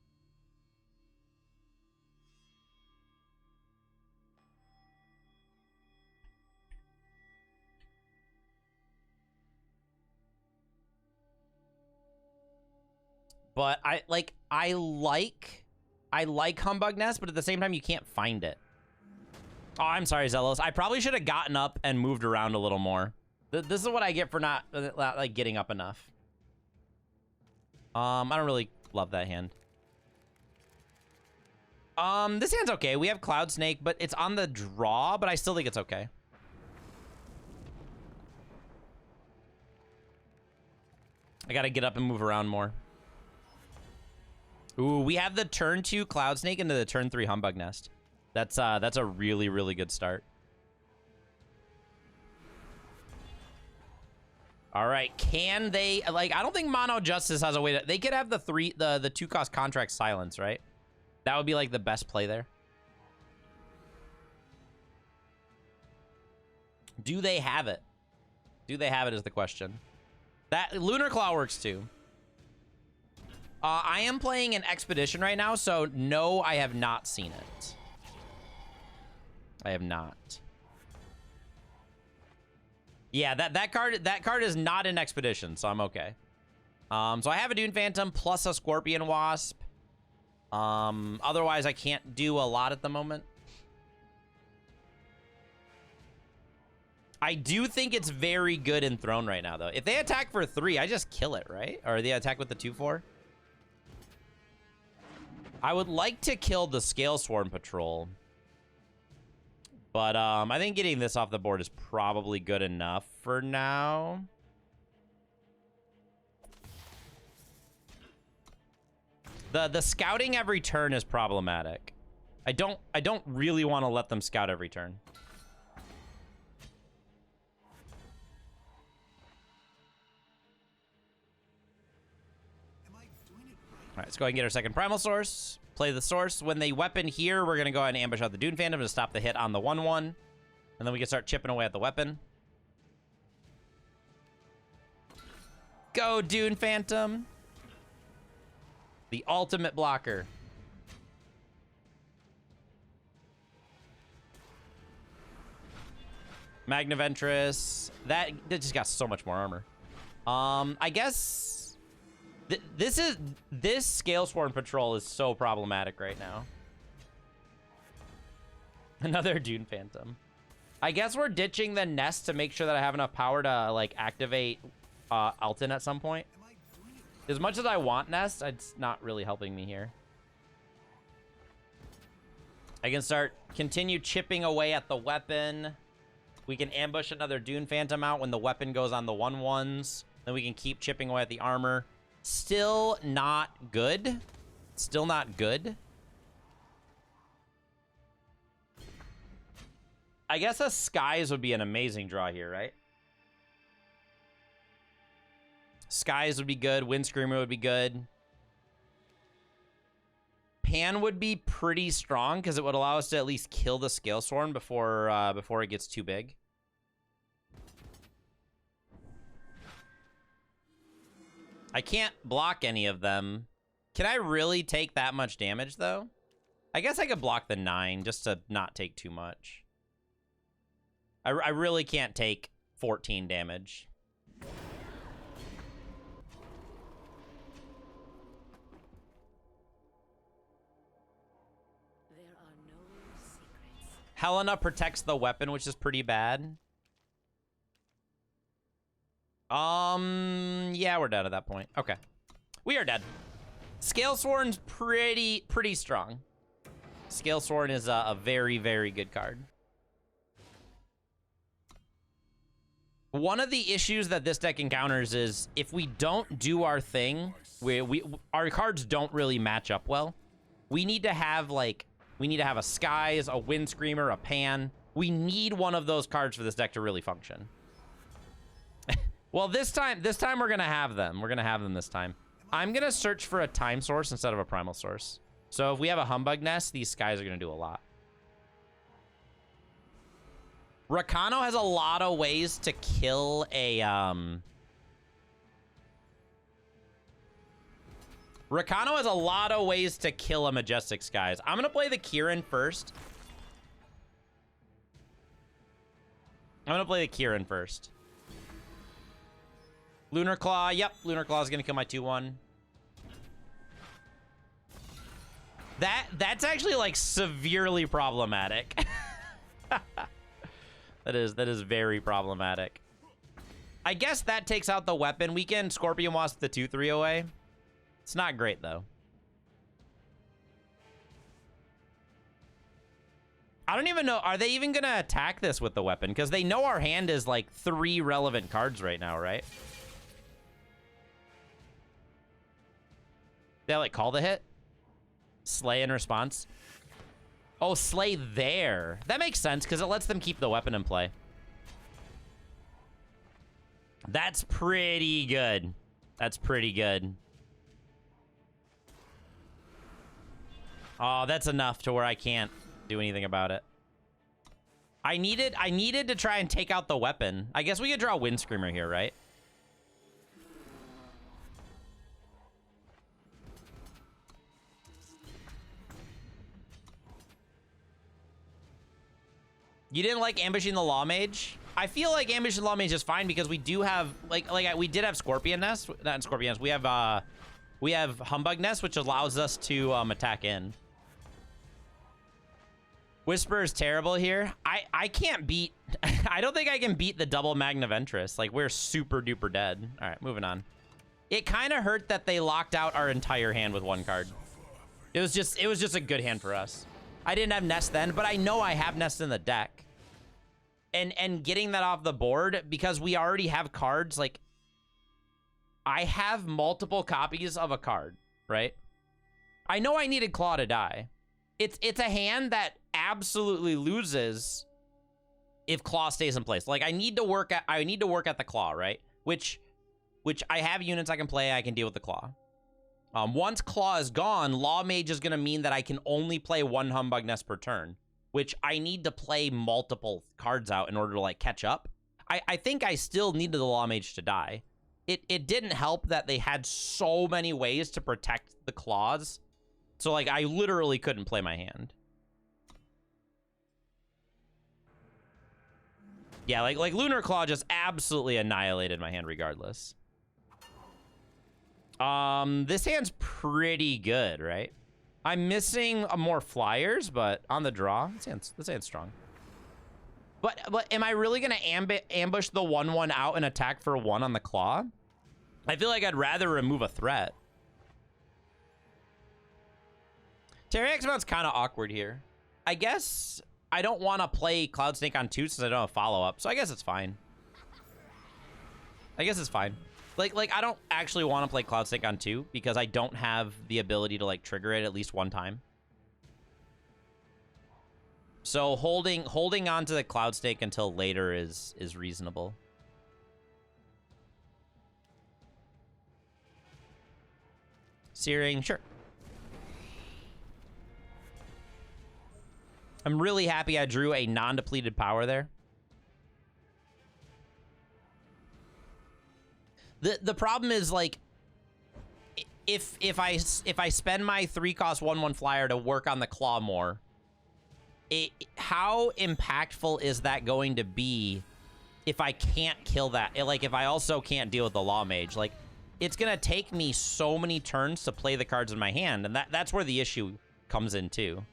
But I like Humbug Nest, but at the same time you can't find it. Oh, I'm sorry, Zelos. I probably should have gotten up and moved around a little more. This is what I get for not like getting up enough. I don't really love that hand. This hand's okay. We have Cloud Snake, but it's on the draw, but I still think it's okay. I gotta get up and move around more. Ooh, we have the turn 2 Cloud Snake into the turn 3 Humbug Nest. That's a really, really good start. All right, can they, like, I don't think Mono Justice has a way to, they could have the 2-cost Contract Silence, right? That would be like the best play there. Do they have it? Do they have it is the question. That Lunar Claw works too. I am playing an Expedition right now, so no, I have not seen it. I have not. Yeah, that card is not an Expedition, so I'm okay. So I have a Dune Phantom plus a Scorpion Wasp. Otherwise I can't do a lot at the moment. I do think it's very good in Throne right now, though. If they attack for 3, I just kill it, right? Or they attack with the 2/4. I would like to kill the Scale Swarm Patrol. But I think getting this off the board is probably good enough for now. The scouting every turn is problematic. I don't really want to let them scout every turn. Am I doing it right? All right, let's go ahead and get our second Primal Source. Play the Source. When they weapon here, we're going to go ahead and ambush out the Dune Phantom to stop the hit on the 1/1. And then we can start chipping away at the weapon. Go, Dune Phantom. The ultimate blocker. Magnaventress. That just got so much more armor. I guess this Scale Swarm Patrol is so problematic right now. Another Dune Phantom. I guess we're ditching the nest to make sure that I have enough power to like activate Alton at some point. Am I doing it? As much as I want nest, it's not really helping me here. I can continue chipping away at the weapon. We can ambush another Dune Phantom out when the weapon goes on the 1/1s. Then we can keep chipping away at the armor. Still not good. Still not good. I guess a Skies would be an amazing draw here, right? Skies would be good. Wind Screamer would be good. Pan would be pretty strong because it would allow us to at least kill the Scale Swarm before it gets too big. I can't block any of them. Can I really take that much damage, though? I guess I could block the 9 just to not take too much. I really can't take 14 damage. There are no secrets. Helena protects the weapon, which is pretty bad. Yeah, we're dead at that point. Okay. We are dead. Scale Sworn's pretty strong. Scale Sworn is a very, very good card. One of the issues that this deck encounters is if we don't do our thing, our cards don't really match up well. We need to have a Skies, a Wind Screamer, a Pan. We need one of those cards for this deck to really function. Well, this time we're gonna have them. We're gonna have them this time. I'm gonna search for a Time Source instead of a Primal Source. So if we have a Humbug Nest, these Skies are gonna do a lot. Rakano has a lot of ways to kill a, Rakano has a lot of ways to kill a Majestic Skies. I'm gonna play the Kieran first. Lunar Claw, yep, Lunar Claw is gonna kill my 2/1. That's actually like severely problematic. That is very problematic. I guess that takes out the weapon. We can Scorpion Wasp the 2/3 away. It's not great, though. I don't even know. Are they even going to attack this with the weapon? Because they know our hand is like 3 relevant cards right now, right? They like call the hit? Slay in response? Oh, slay there. That makes sense because it lets them keep the weapon in play. That's pretty good. That's pretty good. Oh, that's enough to where I can't do anything about it. I needed to try and take out the weapon. I guess we could draw Wind Screamer here, right? You didn't like ambushing the Law Mage? I feel like ambushing the Law Mage is fine because we do have we did have Scorpion Nest, not Scorpion Nest. We have Humbug Nest, which allows us to attack in. Whisper is terrible here. I can't beat... I don't think I can beat the double Magnaventress. Like, we're super duper dead. All right, moving on. It kind of hurt that they locked out our entire hand with 1 card. It was just a good hand for us. I didn't have Nest then, but I know I have Nest in the deck. And getting that off the board, because we already have cards, like... I have multiple copies of a card, right? I know I needed Claw to die. It's a hand that absolutely loses if Claw stays in place. Like I need to work at the Claw, right? Which I have units I can play. I can deal with the Claw. Once Claw is gone, Law Mage is gonna mean that I can only play 1 Humbug Nest per turn, which I need to play multiple cards out in order to like catch up. I think I still needed the Law Mage to die. It didn't help that they had so many ways to protect the claws. So, like, I literally couldn't play my hand. Yeah, like Lunar Claw just absolutely annihilated my hand regardless. This hand's pretty good, right? I'm missing more flyers, but on the draw, this hand's strong. But am I really gonna ambush the 1/1 out and attack for 1 on the Claw? I feel like I'd rather remove a threat. Terry Mount's kind of awkward here. I guess I don't want to play Cloud Snake on 2 since I don't have follow-up, so I guess it's fine. Like I don't actually want to play Cloud Snake on 2 because I don't have the ability to like trigger it at least 1 time. So holding on to the Cloud Snake until later is reasonable. Searing, sure. I'm really happy I drew a non-depleted power there. The problem is like if I spend my 3-cost 1/1 flyer to work on the Claw more, how impactful is that going to be if I can't kill that? Like if I also can't deal with the Law Mage, like it's gonna take me so many turns to play the cards in my hand, and that's where the issue comes in too.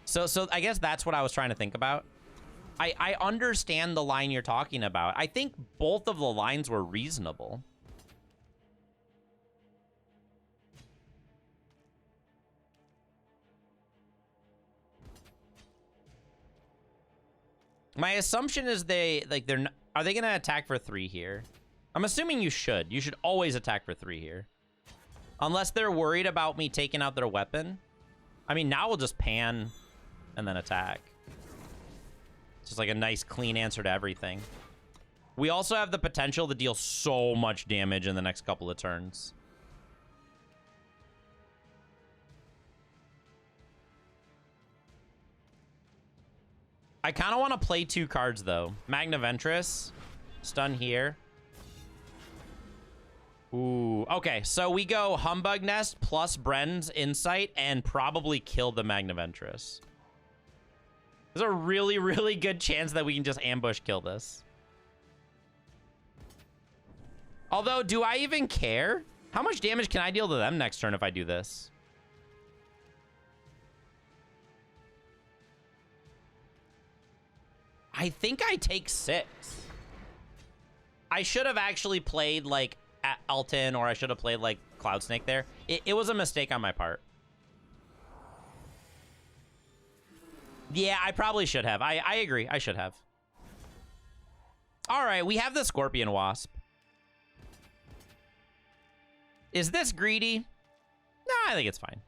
So I guess that's what I was trying to think about. I understand the line you're talking about. I think both of the lines were reasonable. My assumption is are they gonna attack for 3 here? I'm assuming you should. You should always attack for 3 here. Unless they're worried about me taking out their weapon. I mean, now we'll just pan and then attack. It's just like a nice clean answer to everything. We also have the potential to deal so much damage in the next couple of turns. I kind of want to play 2 cards, though. Magnaventress. Stun here. Ooh. Okay, so we go Humbug Nest plus Bren's Insight and probably kill the Magnaventress. There's a really, really good chance that we can just ambush kill this. Although, do I even care? How much damage can I deal to them next turn if I do this? I think I take 6. I should have actually played like Alton, or I should have played like Cloud Snake there. It was a mistake on my part. Yeah, I probably should have. I agree. I should have. All right, we have the Scorpion Wasp. Is this greedy? No, I think it's fine.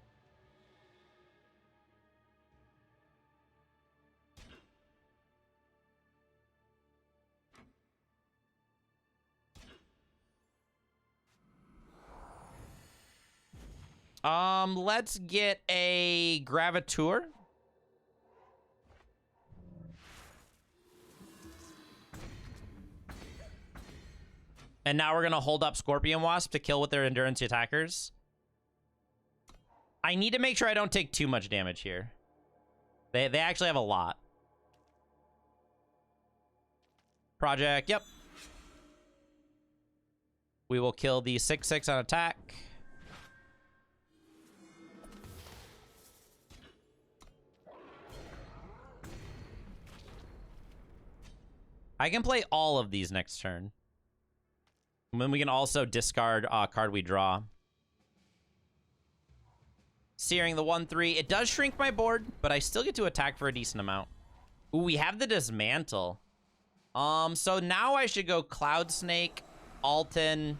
Let's get a Graviture. And now we're gonna hold up Scorpion Wasp to kill with their Endurance attackers. I need to make sure I don't take too much damage here. They actually have a lot. Project, yep. We will kill the 6/6 on attack. I can play all of these next turn. And then we can also discard a card we draw. Searing the 1/3. It does shrink my board, but I still get to attack for a decent amount. Ooh, we have the Dismantle. So now I should go Cloud Snake, Alton,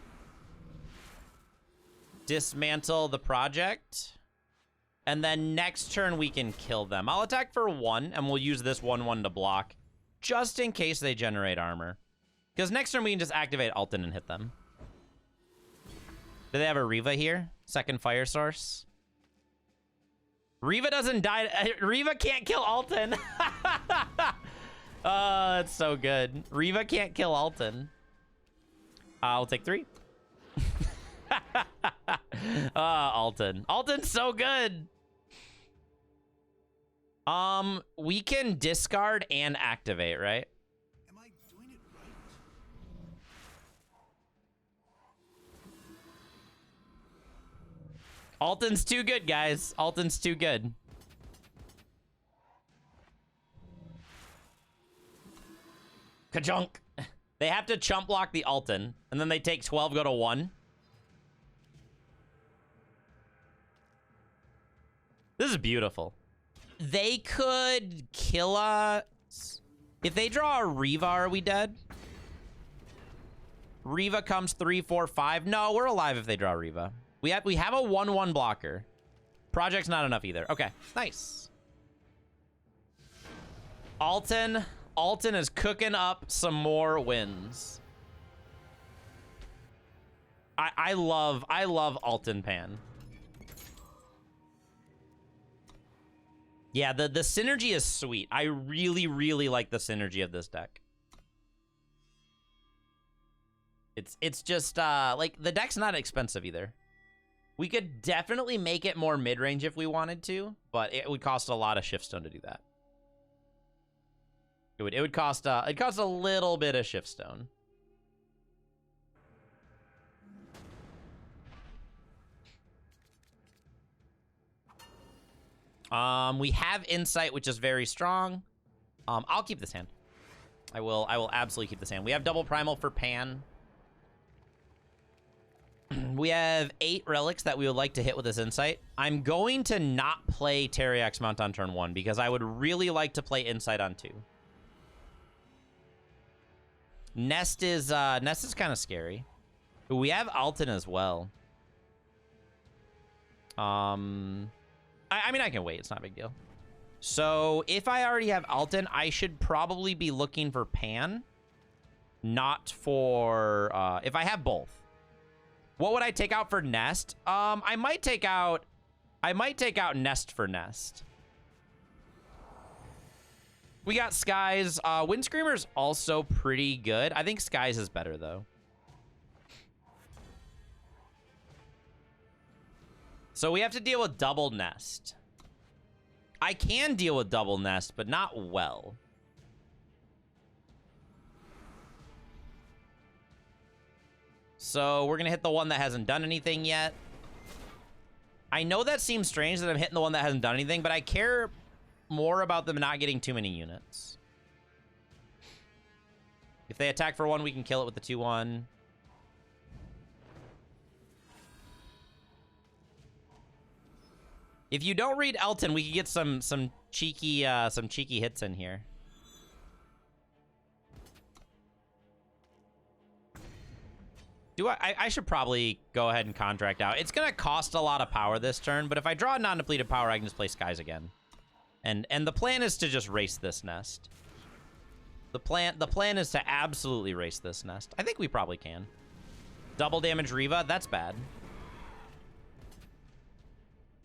dismantle the project, and then next turn we can kill them. I'll attack for 1, and we'll use this 1/1 to block, just in case they generate armor. Because next turn we can just activate Alton and hit them. Do they have a Riva here? Second fire source. Riva doesn't die. Riva can't kill Alton. Oh, that's so good. Riva can't kill Alton. I'll take 3. Alton. Alton's so good. We can discard and activate, right? Am I doing it right? Alton's too good, guys. Alton's too good. Kajunk. They have to chump block the Alton, and then they take 12, go to 1. This is beautiful. They could kill us. If they draw a Riva, are we dead? Riva comes 3, 4, 5. No, we're alive if they draw Riva. We have a 1/1 blocker. Project's not enough either. Okay, nice. Alton is cooking up some more wins. I love Alton Pan. Yeah, the synergy is sweet. I really, really like the synergy of this deck. It's just like the deck's not expensive either. We could definitely make it more mid-range if we wanted to, but it would cost a lot of Shiftstone to do that. It would cost a little bit of Shiftstone. We have Insight, which is very strong. I'll keep this hand. I will absolutely keep this hand. We have double Primal for Pan. We have 8 relics that we would like to hit with this Insight. I'm going to not play Teriax Mount on turn 1 because I would really like to play Insight on 2. Nest is kind of scary. We have Alton as well. I mean, I can wait. It's not a big deal. So if I already have Alton, I should probably be looking for Pan, not for if I have both. What would I take out for Nest? I might take out Nest for Nest. We got Skies. Windscreamer's also pretty good. I think Skies is better though. So we have to deal with double Nest. I can deal with double Nest, but not well. So we're going to hit the one that hasn't done anything yet. I know that seems strange that I'm hitting the one that hasn't done anything, but I care more about them not getting too many units. If they attack for 1, we can kill it with the 2/1. If you don't read Elton, we could get some cheeky hits in here. I should probably go ahead and contract out. It's gonna cost a lot of power this turn, but if I draw a non-depleted power, I can just play Skies again. And the plan is to just race this nest. The plan is to absolutely race this nest. I think we probably can. Double damage Riva, that's bad.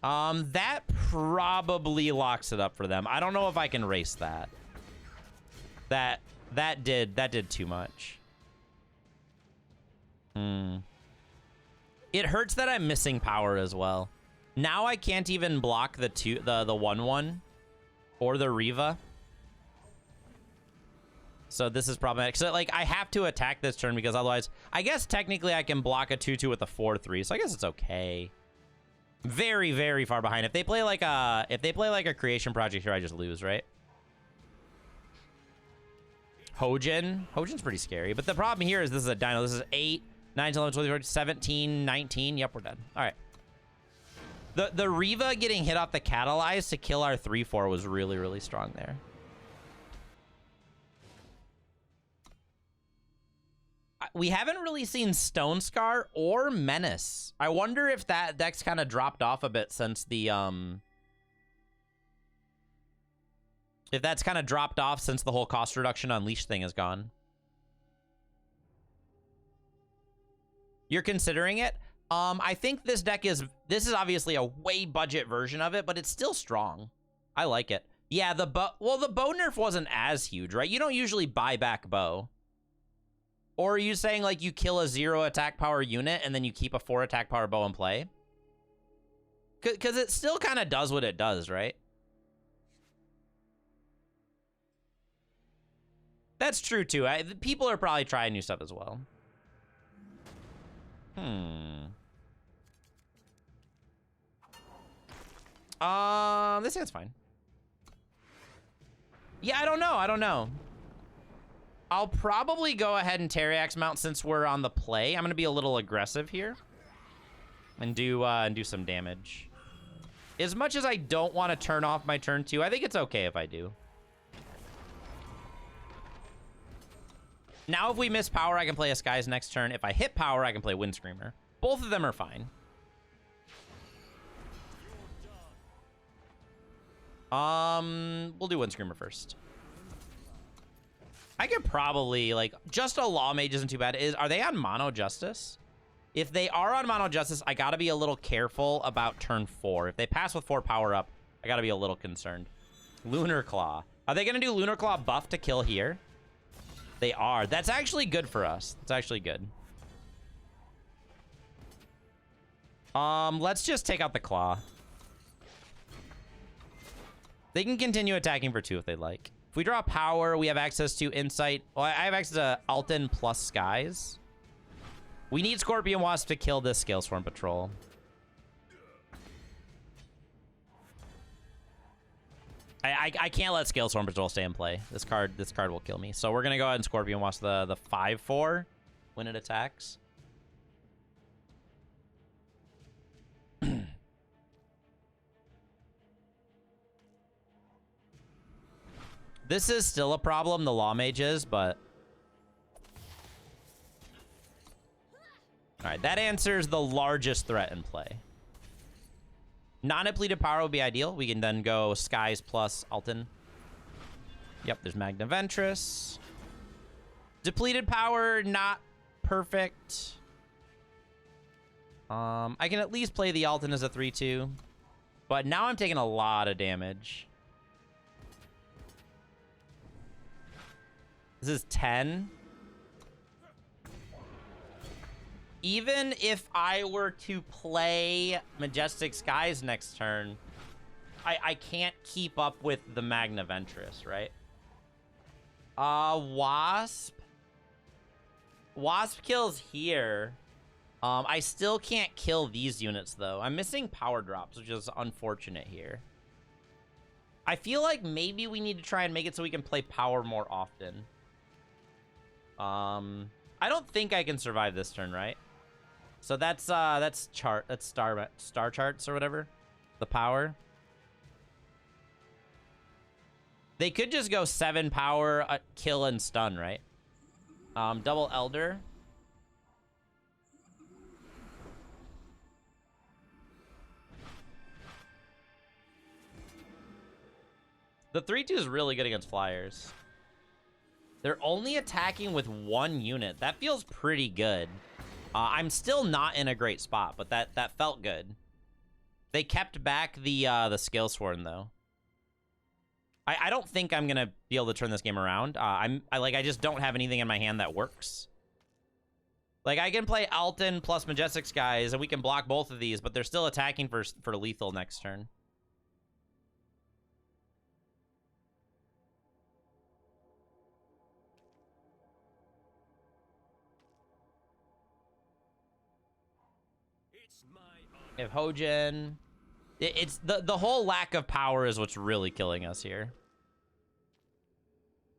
That probably locks it up for them. I don't know if I can race that. That did too much. It hurts that I'm missing power as well. Now I can't even block the 1/1 or the Riva. So this is problematic. So like I have to attack this turn because otherwise, I guess technically I can block a 2/2 with a 4/3. So I guess it's okay. Very, very far behind. If they play like a creation project here, I just lose, right? Hojen's pretty scary. But the problem here is this is a dino. This is 8, 9, 10, 11, 12, 13, 17, 19. Yep, we're dead. All right. The Riva getting hit off the Catalyze to kill our 3/4 was really, really strong there. We haven't really seen Stone Scar or Menace. I wonder if that deck's kind of dropped off a bit since the if that's kind of dropped off since the whole cost reduction Unleashed thing is gone. You're considering it? I think this is obviously a way budget version of it, but it's still strong. I like it. Yeah, the bow nerf wasn't as huge, right? You don't usually buy back bow. Or are you saying like you kill a 0 attack power unit and then you keep a 4 attack power bow in play? Because it still kind of does what it does, right? That's true too. People are probably trying new stuff as well. This hand's fine. Yeah, I don't know. I'll probably go ahead and Teriax mount since we're on the play. I'm gonna be a little aggressive here and do some damage. As much as I don't want to turn off my turn 2, I think it's okay if I do. Now if we miss power, I can play a Skies next turn. If I hit power, I can play Wind Screamer. Both of them are fine. We'll do Wind Screamer first. I could probably, like, just a Law Mage isn't too bad. Are they on Mono Justice? If they are on Mono Justice, I gotta be a little careful about turn 4. If they pass with 4 power up, I gotta be a little concerned. Lunar Claw. Are they gonna do Lunar Claw buff to kill here? They are. That's actually good for us. That's actually good. Let's just take out the Claw. They can continue attacking for 2 if they'd like. If we draw power, we have access to Insight. Well, I have access to Alton plus Skies. We need Scorpion Wasp to kill this Scalesworm Patrol. I can't let Scalesworm Patrol stay in play. This card will kill me. So we're gonna go ahead and Scorpion Wasp the 5/4 when it attacks. This is still a problem, the Law Mage is, but... Alright, that answers the largest threat in play. Non-depleted power would be ideal. We can then go Skies plus Alton. Yep, there's Magna Ventress. Depleted power, not perfect. I can at least play the Alton as a 3/2. But now I'm taking a lot of damage. This is 10. Even if I were to play Majestic Skies next turn, I can't keep up with the Magna Ventress, right? Wasp. Wasp kills here. I still can't kill these units, though. I'm missing power drops, which is unfortunate here. I feel like maybe we need to try and make it so we can play power more often. I don't think I can survive this turn, right? So that's star charts or whatever. The power. They could just go 7 power, kill and stun, right? Double Elder. The 3/2 is really good against flyers. They're only attacking with 1 unit. That feels pretty good. I'm still not in a great spot, but that felt good. They kept back the Scalesworn though. I don't think I'm gonna be able to turn this game around. I just don't have anything in my hand that works. Like I can play Alton plus Majestic Skies and we can block both of these, but they're still attacking for lethal next turn. If Hojin, it's the whole lack of power is what's really killing us here.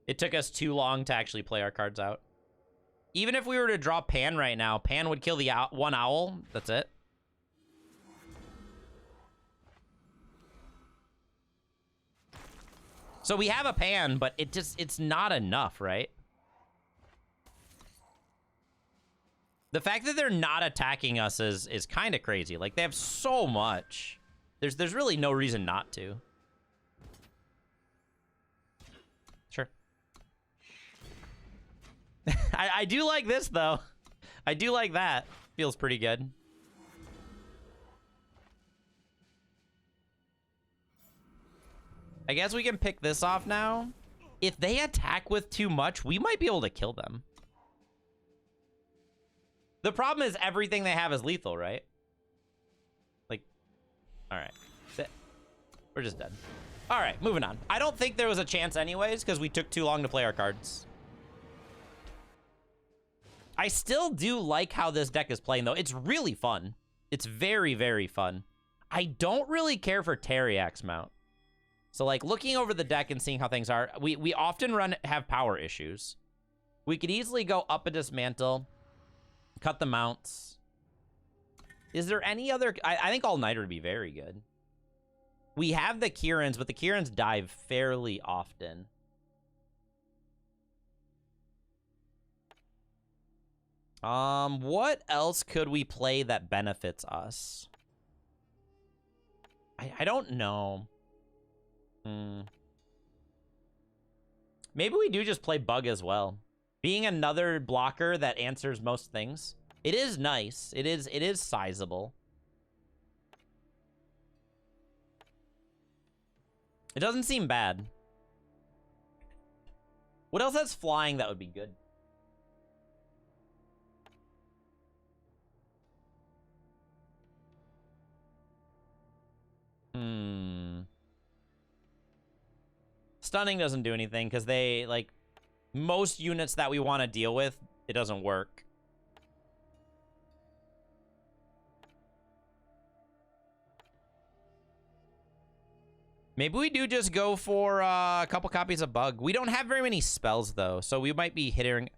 It took us too long to actually play our cards out. Even if we were to draw Pan right now, Pan would kill the one owl. That's it. So we have a Pan, but it's not enough, right? The fact that they're not attacking us is kind of crazy. Like, they have so much. There's really no reason not to. Sure. I do like this, though. I do like that. Feels pretty good. I guess we can pick this off now. If they attack with too much, we might be able to kill them. The problem is everything they have is lethal, right? Like, all right. We're just dead. All right, moving on. I don't think there was a chance anyways because we took too long to play our cards. I still do like how this deck is playing, though. It's really fun. It's very, very fun. I don't really care for Teriak's mount. So, like, looking over the deck and seeing how things are, we often have power issues. We could easily go up a Dismantle, cut the mounts. Is there any other... I think All-Nighter would be very good. We have the Kirans, but the Kirans dive fairly often. What else could we play that benefits us? I don't know. Maybe we do just play Bug as well. Being another blocker that answers most things. It is nice. It is sizable. It doesn't seem bad. What else has flying that would be good? Stunning doesn't do anything because they, like, most units that we want to deal with, it doesn't work. Maybe we do just go for a couple copies of Bug. We don't have very many spells, though, so we might be hitting...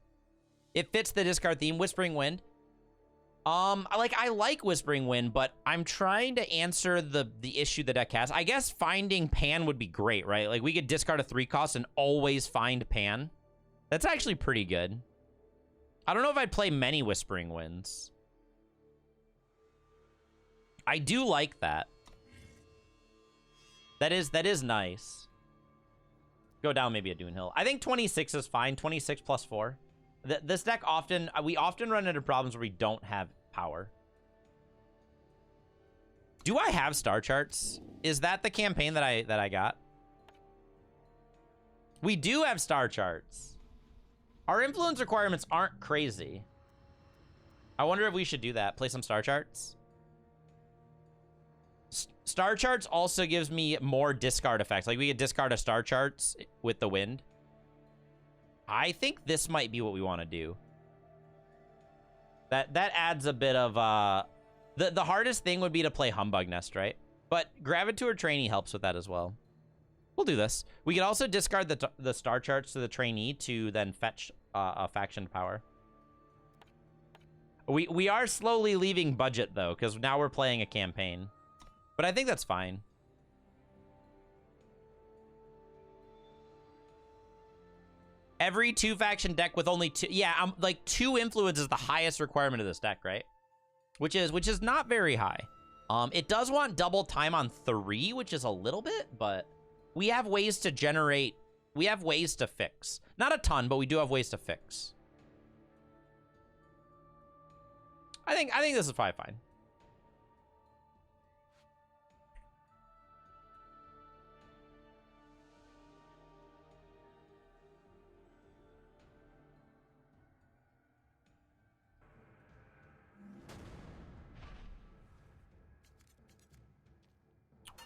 It fits the discard theme. Whispering Wind. I like Whispering Wind, but I'm trying to answer the issue the deck has. I guess finding Pan would be great, right? Like, we could discard a 3-cost and always find Pan. That's actually pretty good. I don't know if I'd play many Whispering Winds. I do like that. That is nice. Go down maybe a Dune Hill. I think 26 is fine. 26 plus 4. This deck we often run into problems where we don't have power. Do I have Star Charts? Is that the campaign that I got? We do have Star Charts. Our influence requirements aren't crazy. I wonder if we should do that. Play some Star Charts. Star Charts also gives me more discard effects. Like, we could discard a Star Charts with the wind. I think this might be what we want to do. That adds a bit of... The hardest thing would be to play Humbug Nest, right? But Gravitour Trainee helps with that as well. We'll do this. We could also discard the Star Charts to the Trainee to then fetch faction power. We are slowly leaving budget though, because now we're playing a campaign. But I think that's fine. Every 2-faction deck with only 2. Yeah, like 2 influence is the highest requirement of this deck, right? Which is not very high. It does want double time on 3, which is a little bit, but we have ways to generate. We have ways to fix. Not a ton, but we do have ways to fix. I think this is probably fine.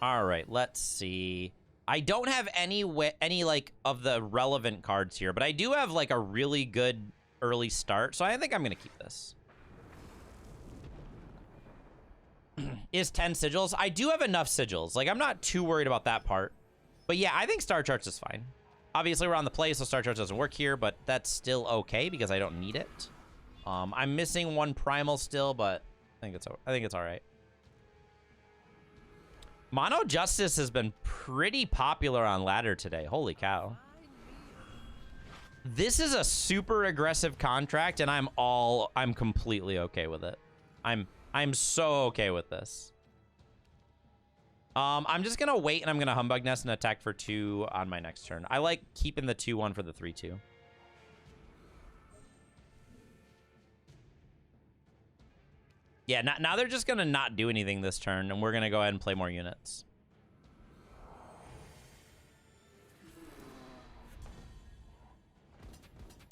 All right, let's see. I don't have any like of the relevant cards here, but I do have like a really good early start, so I think I'm gonna keep this. Is 10 sigils? I do have enough sigils. Like, I'm not too worried about that part. But yeah, I think Star Charts is fine. Obviously, we're on the play, so Star Charts doesn't work here, but that's still okay because I don't need it. I'm missing 1 primal still, but I think it's all right. Mono Justice has been pretty popular on ladder today. Holy cow. This is a super aggressive contract, and I'm completely okay with it. I'm so okay with this. I'm just gonna wait, and I'm gonna Humbug Nest and attack for 2 on my next turn. I like keeping the 2/1 for the 3/2. Yeah, now they're just gonna not do anything this turn, and we're gonna go ahead and play more units.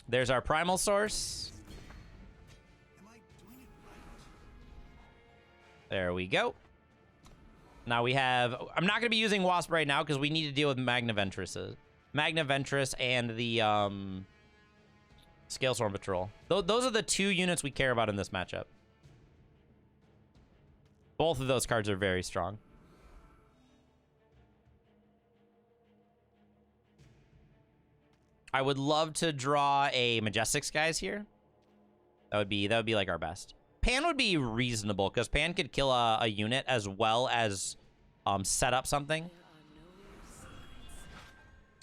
There's our primal source. Am I doing it right? There we go. Now we have... I'm not going to be using Wasp right now because we need to deal with Magna Ventress. Magna Ventress and the Scalestorm Patrol. Those are the 2 units we care about in this matchup. Both of those cards are very strong. I would love to draw a Majestic Skies here. That would be like our best. Pan would be reasonable because Pan could kill a unit as well as set up something. There are no secrets.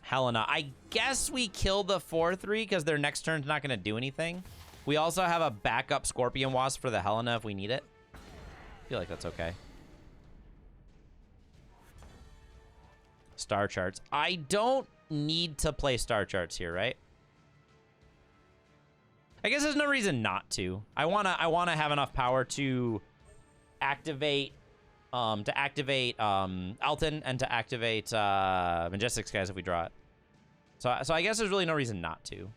Helena. I guess we kill the 4/3 because their next turn's not going to do anything. We also have a backup Scorpion Wasp for the Helena if we need it. I feel like that's okay. Star Charts. I don't need to play Star Charts here, right? I guess there's no reason not to. I wanna have enough power to activate Alton and to activate Majestic Skies if we draw it. So I guess there's really no reason not to.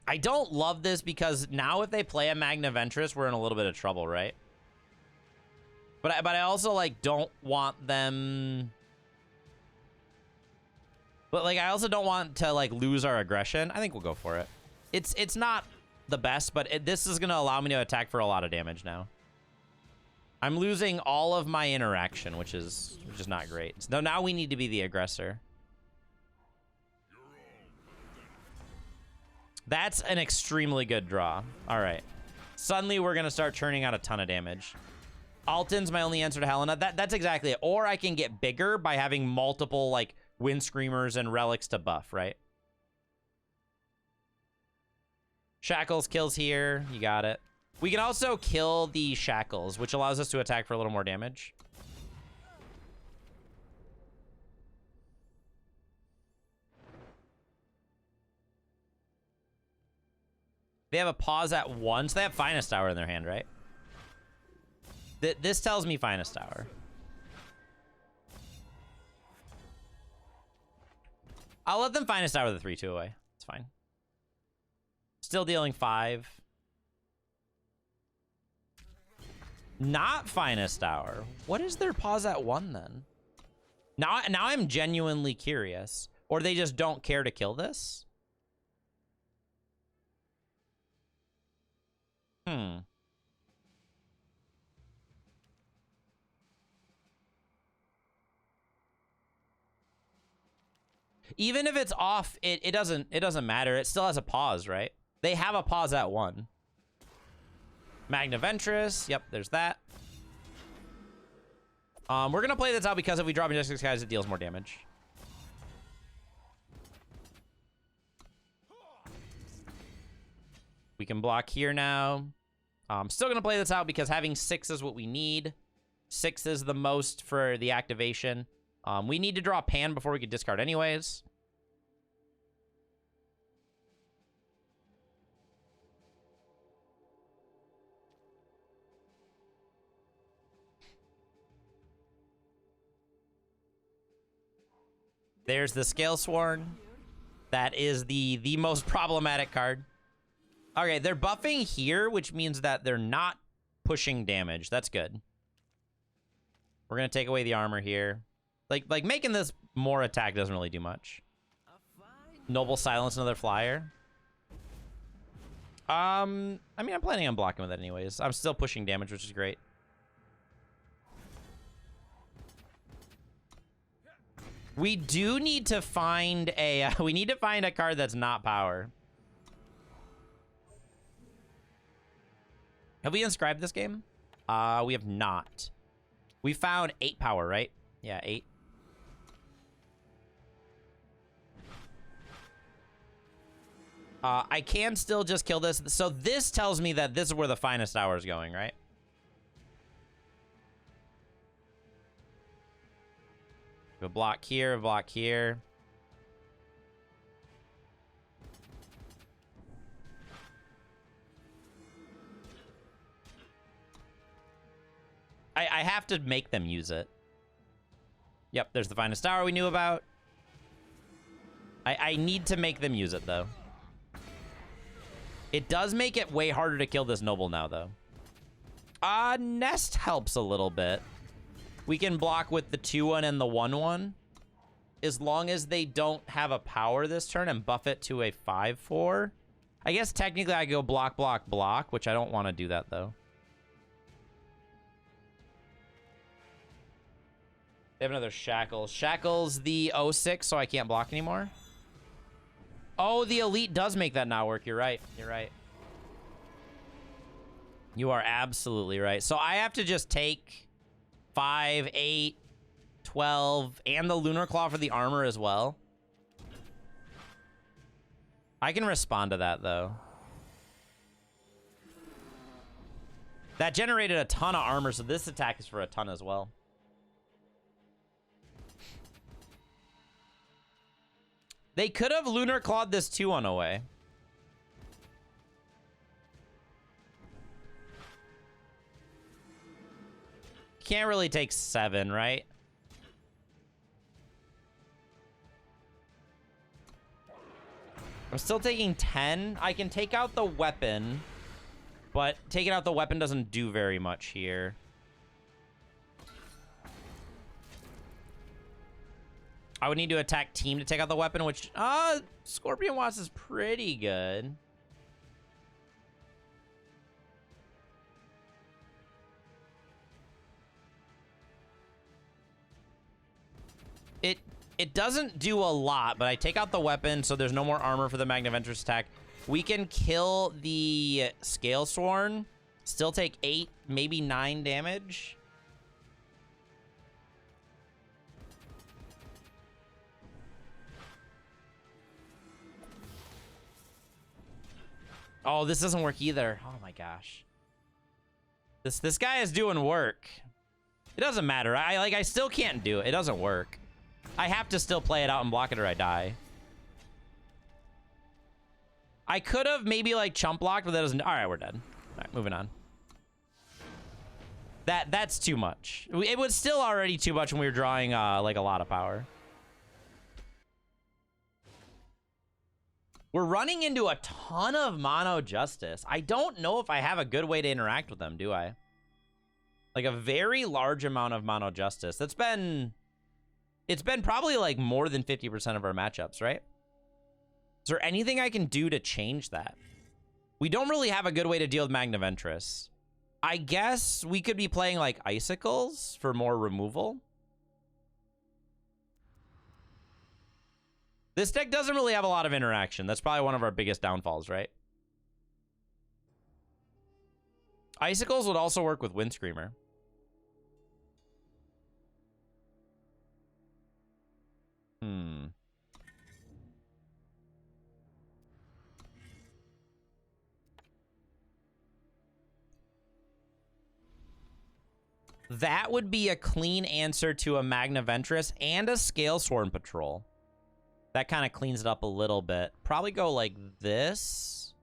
I don't love this because now if they play a Magna Ventress, we're in a little bit of trouble, right? But I also like don't want them. But like I also don't want to like lose our aggression. I think we'll go for it. It's not the best, but this is gonna allow me to attack for a lot of damage now. I'm losing all of my interaction, which is not great. So now we need to be the aggressor. That's an extremely good draw. All right. Suddenly, we're going to start churning out a ton of damage. Alton's my only answer to Helena. That's exactly it. Or I can get bigger by having multiple, like, Wind Screamers and Relics to buff, right? Shackles kills here. You got it. We can also kill the Shackles, which allows us to attack for a little more damage. They have a pause at 1, so they have Finest Hour in their hand, right? This tells me Finest Hour. I'll let them Finest Hour the 3/2 away. It's fine. Still dealing 5. Not Finest Hour. What is their pause at 1 then? Now I'm genuinely curious. Or they just don't care to kill this? Even if it's off, it doesn't matter. It still has a pause, right? They have a pause at 1. Magnaventress. Yep, there's that. We're gonna play this out because if we drop Majestic Skies, it deals more damage. We can block here now. Still gonna play this out because having 6 is what we need. 6 is the most for the activation. We need to draw Pan before we could discard anyways. There's the Scalesworn. That is the most problematic card. Okay, they're buffing here, which means that they're not pushing damage. That's good. We're gonna take away the armor here. Like making this more attack doesn't really do much. Noble Silence, another flyer. I mean, I'm planning on blocking with it anyways. I'm still pushing damage, which is great. We do need to find a we need to find a card that's not power. Have we inscribed this game? We have not. We found 8 power, right? Yeah, 8. I can still just kill this. So this tells me that this is where the finest hour is going, right? A block here, a block here. I have to make them use it. Yep, there's the finest hour we knew about. I need to make them use it, though. It does make it way harder to kill this noble now, though. Nest helps a little bit. We can block with the 2-1 and the 1-1. As long as they don't have a power this turn and buff it to a 5-4. I guess technically I go block, block, block, which I don't want to do that, though. They have another Shackles. Shackles the 06, so I can't block anymore. Oh, the Elite does make that not work. You're right. You're right. You are absolutely right. So I have to just take 5, 8, 12, and the Lunar Claw for the armor as well. I can respond to that, though. That generated a ton of armor, so this attack is for a ton as well. They could have Lunar Clawed this 2-1 away. Can't really take 7, right? I'm still taking 10. I can take out the weapon, but taking out the weapon doesn't do very much here. I would need to attack team to take out the weapon, which, Scorpion Wasp is pretty good. It doesn't do a lot, but I take out the weapon, so there's no more armor for the Magnaventress attack. We can kill the Scalesworn, still take 8, maybe 9 damage. Oh, this doesn't work either. Oh my gosh. This guy is doing work. It doesn't matter. I still can't do it. It doesn't work. I have to still play it out and block it or I die. I could have maybe like chump blocked, but that doesn't. All right, we're dead. All right, moving on. That's too much. It was still already too much when we were drawing like a lot of power. We're running into a ton of Mono Justice. I don't know if I have a good way to interact with them, do I? Like a very large amount of Mono Justice. It's been probably like more than 50% of our matchups, right? Is there anything I can do to change that? We don't really have a good way to deal with Magnaventress. I guess we could be playing like Icicles for more removal. This deck doesn't really have a lot of interaction. That's probably one of our biggest downfalls, right? Icicles would also work with Windscreamer. That would be a clean answer to a Magna Ventress and a Scalesworn Patrol. That kind of cleans it up a little bit. Probably go like this.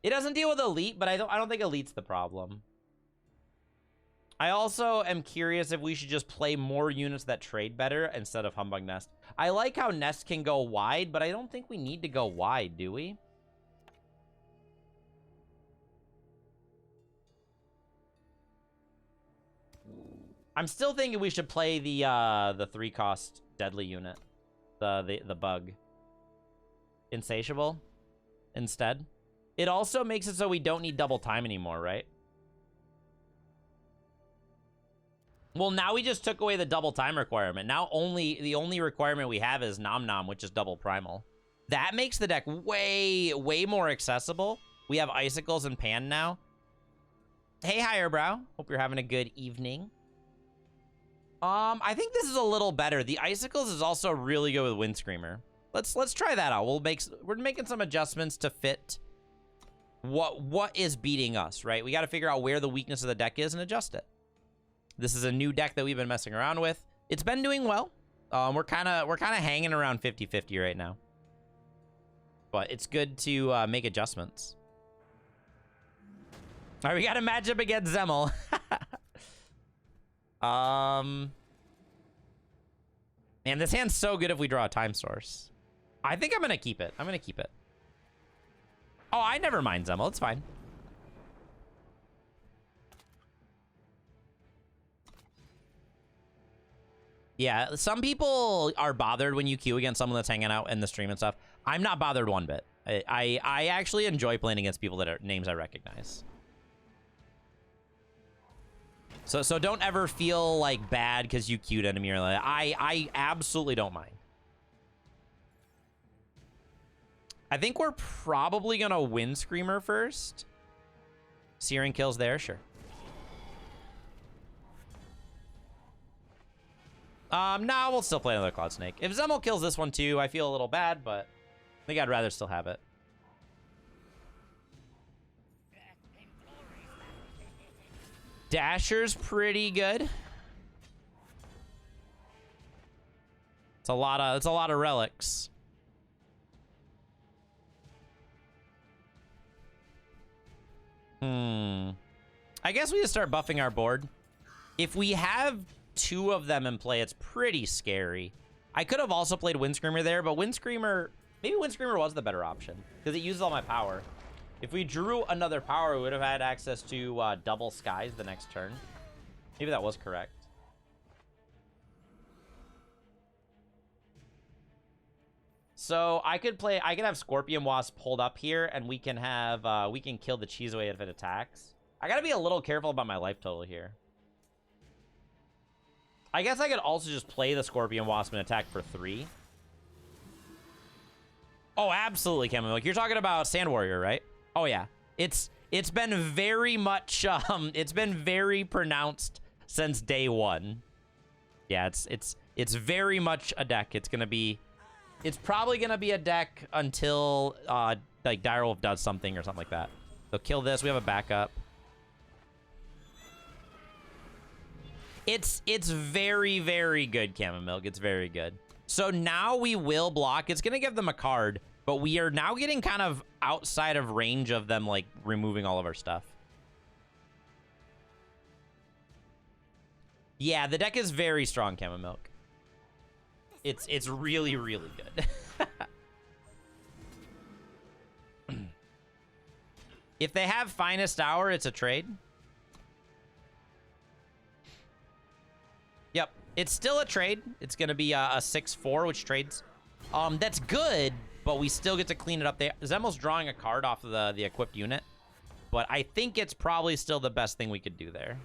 It doesn't deal with Elite, but I don't think Elite's the problem. I also am curious if we should just play more units that trade better instead of Humbug Nest. I like how Nest can go wide, but I don't think we need to go wide, do we? I'm still thinking we should play the 3-cost deadly unit, the bug, Insatiable, instead. It also makes it so we don't need double time anymore, right? Well, now we just took away the double time requirement. Now the only requirement we have is Nom Nom, which is double primal. That makes the deck way more accessible. We have Icicles and Pan now. Hey, Higherbrow. Hope you're having a good evening. I think this is a little better. The Icicles is also really good with Windscreamer. Let's try that out. We're making some adjustments to fit what is beating us, right? We got to figure out where the weakness of the deck is and adjust it. This is a new deck that we've been messing around with. It's been doing well. We're kind of hanging around 50-50 right now. But it's good to make adjustments. All right, we got to match up against Zemel. Man, this hand's so good if we draw a time source. I think I'm gonna keep it. Oh, I never mind Zemel. It's fine. Yeah, some people are bothered when you queue against someone that's hanging out in the stream and stuff. I'm not bothered one bit. I actually enjoy playing against people that are names I recognize. So don't ever feel like bad because you queued enemy or like I absolutely don't mind. I think we're probably gonna Windscreamer first. Searing kills there, sure. No, we'll still play another Cloud Snake. If Zemel kills this one too, I feel a little bad, but I think I'd rather still have it. Dasher's pretty good. It's a lot of relics. I guess we just start buffing our board. If we have 2 of them in play, it's pretty scary. I could have also played Windscreamer there, but Windscreamer, maybe Windscreamer was the better option because it uses all my power. If we drew another power, we would have had access to double skies the next turn. Maybe that was correct. So I could have Scorpion Wasp pulled up here, and we can have we can kill the cheese away if it attacks. I gotta be a little careful about my life total here. I guess I could also just play the Scorpion Wasp and attack for 3. Oh, absolutely, Camo. Like, you're talking about Sand Warrior, right? Oh yeah, it's been very much it's been very pronounced since day 1. Yeah, it's very much a deck. It's probably gonna be a deck until like Direwolf does something or something like that. So kill this. We have a backup. It's very good, Camomilk. It's very good. So now we will block. It's gonna give them a card. But we are now getting kind of outside of range of them, like, removing all of our stuff. Yeah, the deck is very strong, Camomilk. It's really good. If they have Finest Hour, it's a trade. Yep, it's still a trade. It's going to be a 6/4, which trades. That's good. But we still get to clean it up there. Zemel's drawing a card off of the equipped unit. But I think it's probably still the best thing we could do there.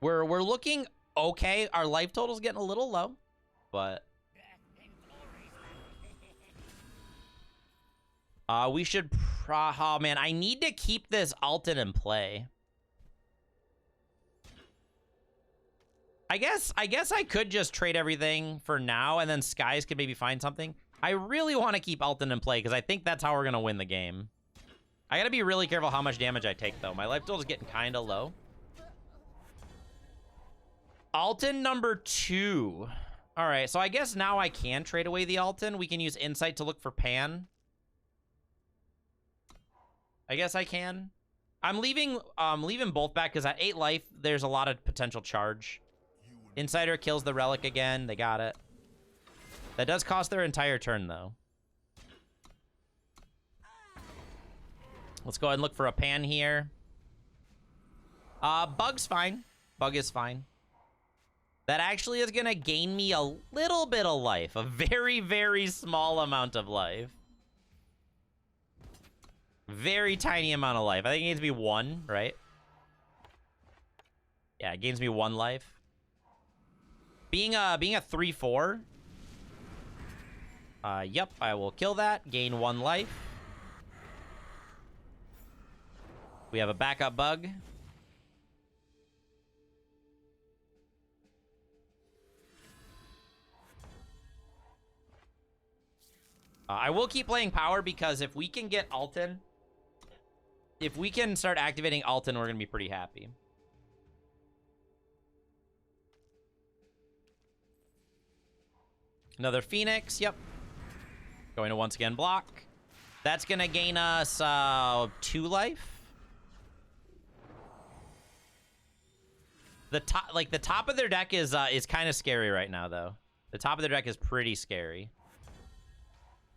We're looking okay. Our life total's getting a little low, but we should oh man, I need to keep this Alton in play. I guess I could just trade everything for now, and then Skies could maybe find something. I really want to keep Alton in play because I think that's how we're gonna win the game. I gotta be really careful how much damage I take though. My life total is getting kind of low. Alton number 2. All right, so I guess now I can trade away the Alton. We can use Insight to look for Pan. I guess I can. I'm leaving both back because at 8 life, there's a lot of potential charge. Insider kills the Relic again. They got it. That does cost their entire turn, though. Let's go ahead and look for a Pan here. Bug's fine. Bug is fine. That actually is going to gain me a little bit of life. A very, very small amount of life. Very tiny amount of life. I think it gains me 1, right? Yeah, it gains me 1 life. Being a 3/4. Yep, I will kill that. Gain 1 life. We have a backup bug. I will keep playing power because if we can get Alton, if we can start activating Alton, we're going to be pretty happy. Another Phoenix, yep. Going to once again block. That's going to gain us 2 life. The top of their deck is kind of scary right now, though. The top of their deck is pretty scary.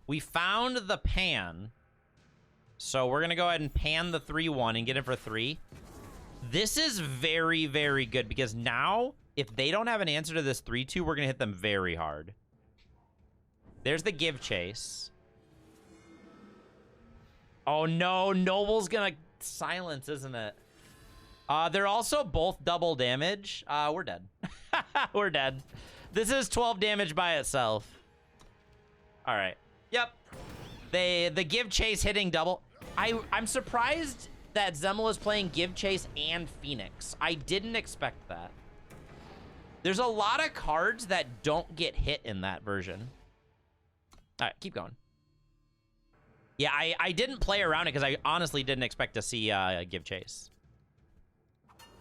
We found the Pan. So we're going to go ahead and pan the 3/1 and get it for 3. This is very, very good because now, if they don't have an answer to this 3/2, we're going to hit them very hard. There's the Give Chase. Oh, no. Noble's going to silence, isn't it? They're also both double damage. We're dead. We're dead. This is 12 damage by itself. All right. Yep. The Give Chase hitting double. I'm surprised that Zemel is playing Give Chase and Phoenix. I didn't expect that. There's a lot of cards that don't get hit in that version. All right, keep going. Yeah, I didn't play around it because I honestly didn't expect to see Give Chase.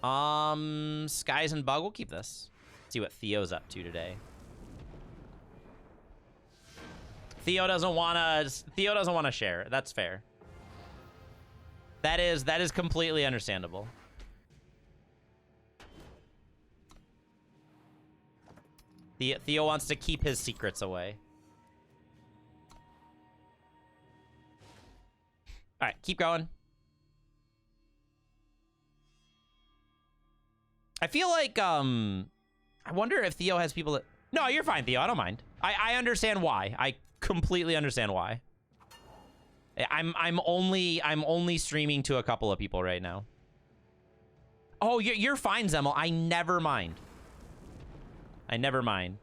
Skies and Bug, we'll keep this. See what Theo's up to today. Theo doesn't wanna share. That's fair. That is completely understandable. Theo wants to keep his secrets away. All right, keep going. I feel like I wonder if Theo has people that. No, you're fine, Theo. I don't mind. I understand why. I completely understand why. I'm only streaming to a couple of people right now. Oh, you're fine, Zemel. I never mind. I never mind.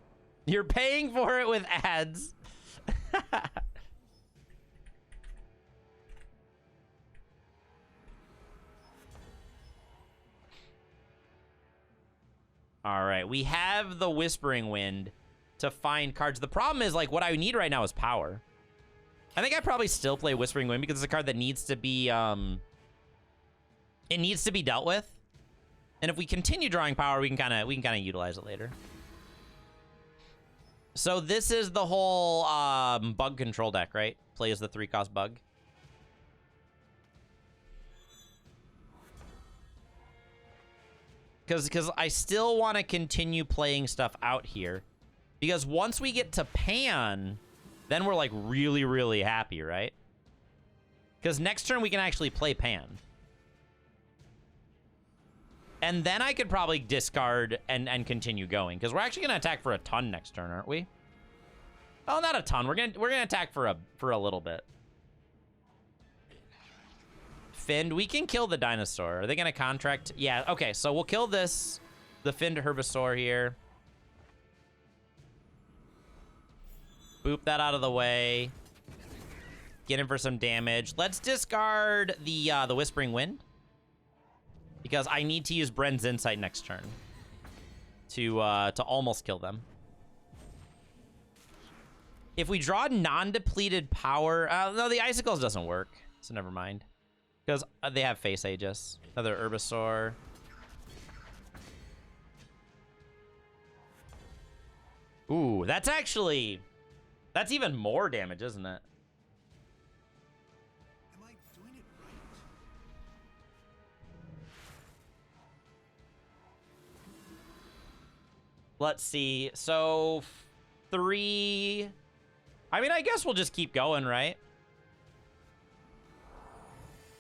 You're paying for it with ads. All right, we have the Whispering Wind to find cards. The problem is, like, what I need right now is power. I think I probably still play Whispering Wind because it's a card that needs to be, it needs to be dealt with. And if we continue drawing power, we can kind of utilize it later. So this is the whole bug control deck, right? Play as the 3-cost bug. Because I still want to continue playing stuff out here. Because once we get to Pan, then we're like really, really happy, right? Because next turn we can actually play Pan. And then I could probably discard and continue going. Because we're actually going to attack for a ton next turn, aren't we? Oh, not a ton. We're gonna attack for a little bit. Find, we can kill the dinosaur. Are they gonna contract? Yeah, okay, so we'll kill this. the Finned Herbisaur here. Boop that out of the way. Get in for some damage. Let's discard the Whispering Wind, because I need to use Bren's Insight next turn to almost kill them. If we draw non-depleted power... no, the Icicles doesn't work, so never mind. Because they have Face Aegis. Another Herbisaur. Ooh, that's actually... That's even more damage, isn't it? Am I doing it right? Let's see. So, 3... I mean, I guess we'll just keep going, right?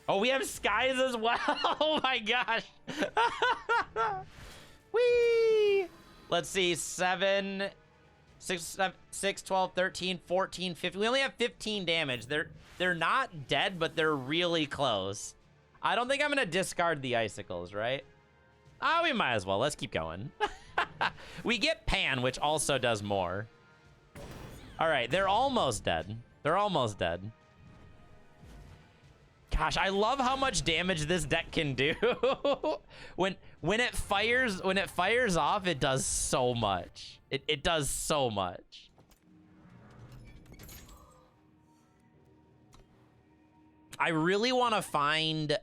Oh, we have Skies as well. Oh my gosh. Whee! Let's see. 7, 6, 12, 13, 14, 15. We only have 15 damage. They're not dead, but they're really close. I don't think I'm going to discard the Icicles, right? Oh, we might as well. Let's keep going. We get Pan, which also does more. All right, they're almost dead. They're almost dead. Gosh, I love how much damage this deck can do. when it fires off, it does so much. It does so much. I really want to find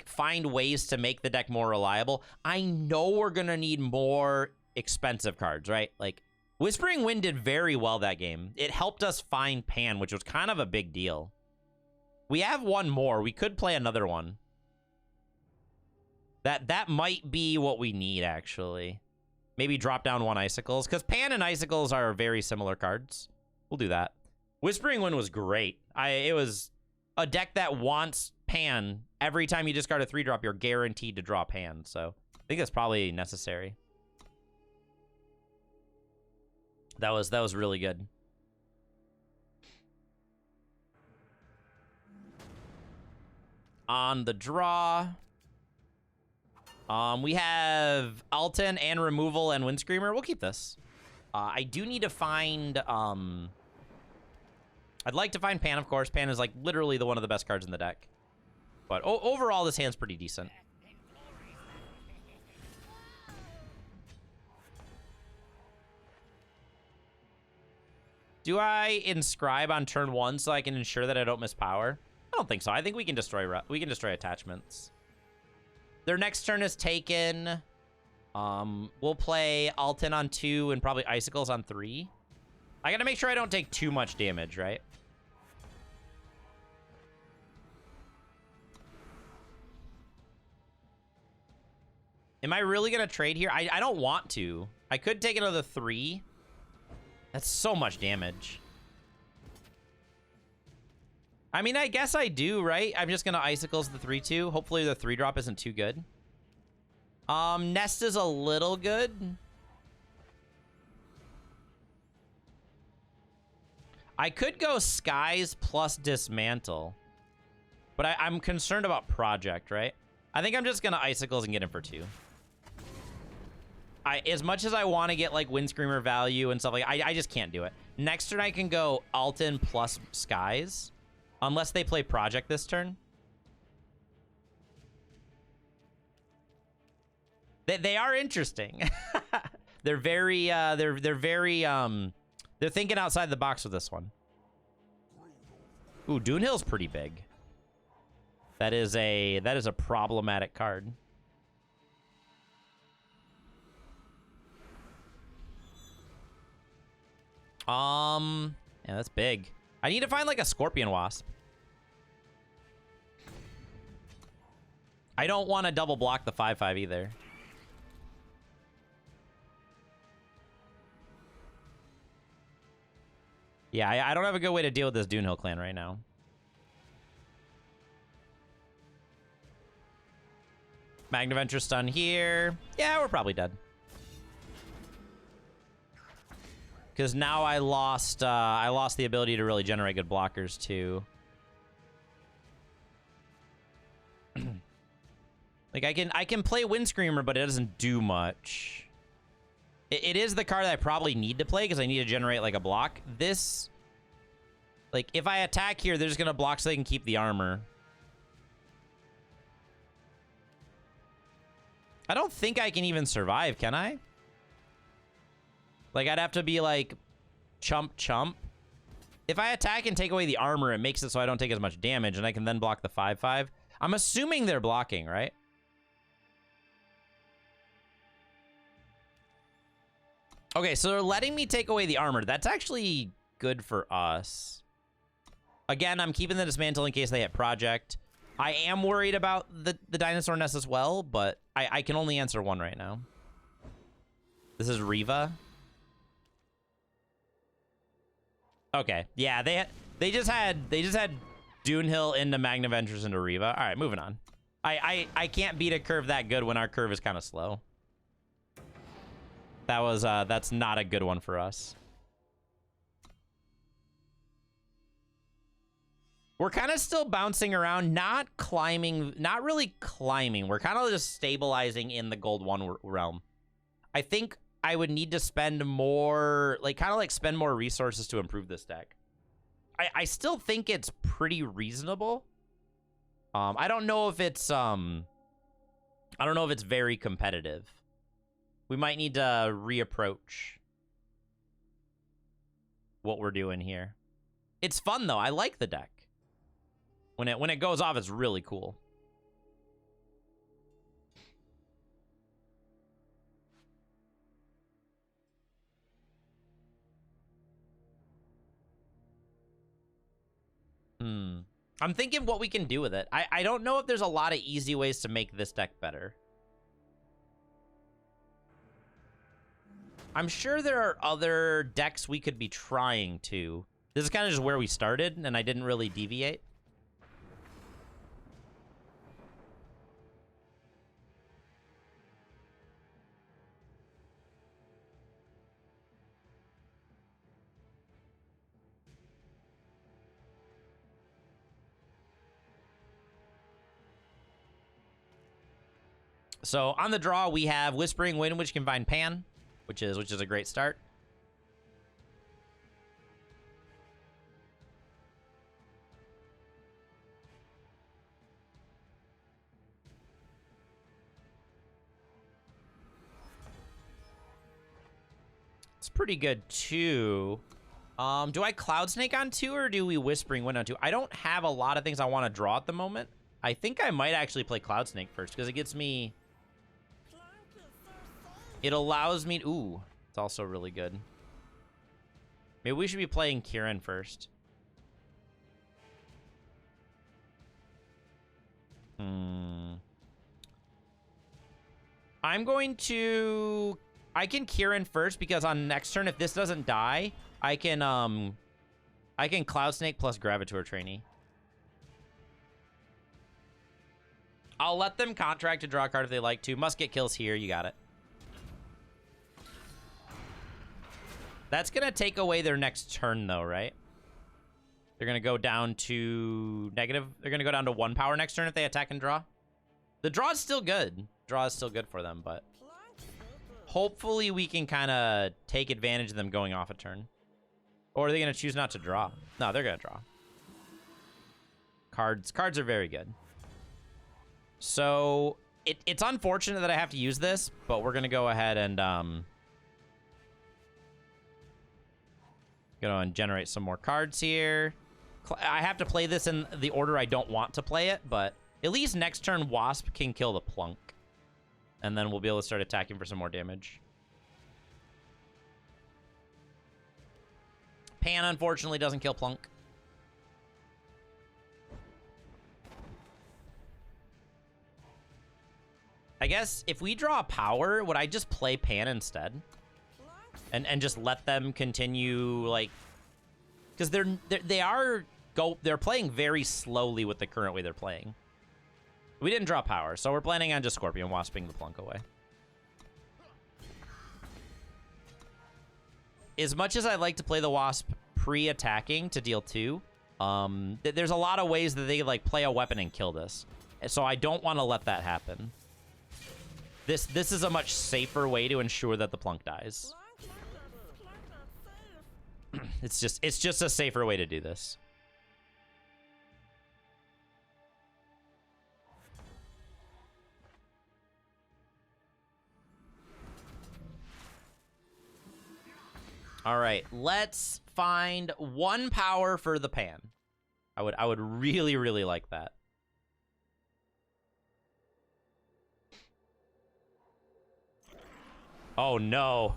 find ways to make the deck more reliable. I know we're gonna need more expensive cards, right? Like Whispering Wind did very well that game. It helped us find Pan, which was kind of a big deal. We have one more. We could play another one. That might be what we need, actually. Maybe drop down one Icicles, because Pan and Icicles are very similar cards. We'll do that. Whispering Wind was great. It was a deck that wants Pan. Every time you discard a 3-drop, you're guaranteed to draw Pan. So I think that's probably necessary. That was really good. On the draw, we have Alton and Removal and Windscreamer. We'll keep this. I do need to find... I'd like to find Pan, of course. Pan is like literally one of the best cards in the deck. But overall, this hand's pretty decent. Do I inscribe on turn 1 so I can ensure that I don't miss power? I don't think so. I think we can destroy attachments. Their next turn is taken. We'll play Alton on 2 and probably Icicles on 3. I gotta make sure I don't take too much damage, right? Am I really gonna trade here? I don't want to. I could take another 3. That's so much damage. I mean, I guess I do, right? I'm just gonna Icicles the 3/2. Hopefully the 3-drop isn't too good. Nest is a little good. I could go Skies plus Dismantle. But I'm concerned about Project, right? I think I'm just gonna Icicles and get him for 2. As much as I want to get like Windscreamer value and stuff like I just can't do it. Next turn I can go Alton plus Skies. Unless they play Project this turn. They are interesting. They're very they're thinking outside the box with this one. Ooh, Dunehill's pretty big. That is a problematic card. Yeah, that's big. I need to find like a Scorpion Wasp. I don't want to double block the 5/5 either. Yeah, I don't have a good way to deal with this Dunehill clan right now. Magnaventure stun here. Yeah, we're probably dead. Because now I lost the ability to really generate good blockers too. Like, I can play Wind Screamer, but it doesn't do much. It is the card that I probably need to play because I need to generate, like, a block. This... Like, if I attack here, they're just going to block so they can keep the armor. I don't think I can even survive, can I? Like, I'd have to be, like, chump, chump. If I attack and take away the armor, it makes it so I don't take as much damage, and I can then block the 5/5. I'm assuming they're blocking, right? Okay, so they're letting me take away the armor. That's actually good for us. Again, I'm keeping the Dismantle in case they hit Project. I am worried about the Dinosaur Nest as well, but I can only answer one right now. This is Riva. Okay, yeah, they just had Dunehill into Magna Ventures into Riva. All right, moving on. I can't beat a curve that good when our curve is kind of slow. That was that's not a good one for us. We're kind of still bouncing around, not climbing, not really climbing. We're kind of just stabilizing in the gold 1 realm. I think I would need to spend more, like, kind of like spend more resources to improve this deck. I still think it's pretty reasonable. I don't know if it's very competitive. We might need to reapproach what we're doing here. It's fun though. I like the deck. When it goes off, it's really cool. I'm thinking what we can do with it. I don't know if there's a lot of easy ways to make this deck better. I'm sure there are other decks we could be trying to. This is kind of just where we started, and I didn't really deviate. So on the draw, we have Whispering Wind, which can find Pan, which is a great start. It's pretty good too. Do I Cloud Snake on 2 or do we Whispering Wind on 2? I don't have a lot of things I want to draw at the moment. I think I might actually play Cloud Snake first because it gets me. It allows me... Ooh, it's also really good. Maybe we should be playing Kieran first. I'm going to... I can Kieran first because on next turn, if this doesn't die, I can Cloud Snake plus Gravitor Trainee. I'll let them contract to draw a card if they like to. Must get kills here. You got it. That's going to take away their next turn, though, right? They're going to go down to negative. They're going to go down to 1 power next turn if they attack and draw. The draw is still good. Draw is still good for them, but hopefully we can kind of take advantage of them going off a turn. Or are they going to choose not to draw? No, they're going to draw. Cards are very good. So it's unfortunate that I have to use this, but we're going to go ahead and generate some more cards here. I have to play this in the order I don't want to play it, but at least next turn Wasp can kill the Plunk. And then we'll be able to start attacking for some more damage. Pan, unfortunately, doesn't kill Plunk. I guess if we draw a power, would I just play Pan instead? And just let them continue, like... Because they're playing very slowly with the current way they're playing. We didn't draw power, so we're planning on just Scorpion Wasping the Plunk away. As much as I like to play the Wasp pre-attacking to deal 2, there's a lot of ways that they like play a weapon and kill this. So I don't want to let that happen. This is a much safer way to ensure that the Plunk dies. It's just a safer way to do this. All right, let's find 1 power for the Pan. I would really, really like that. Oh no.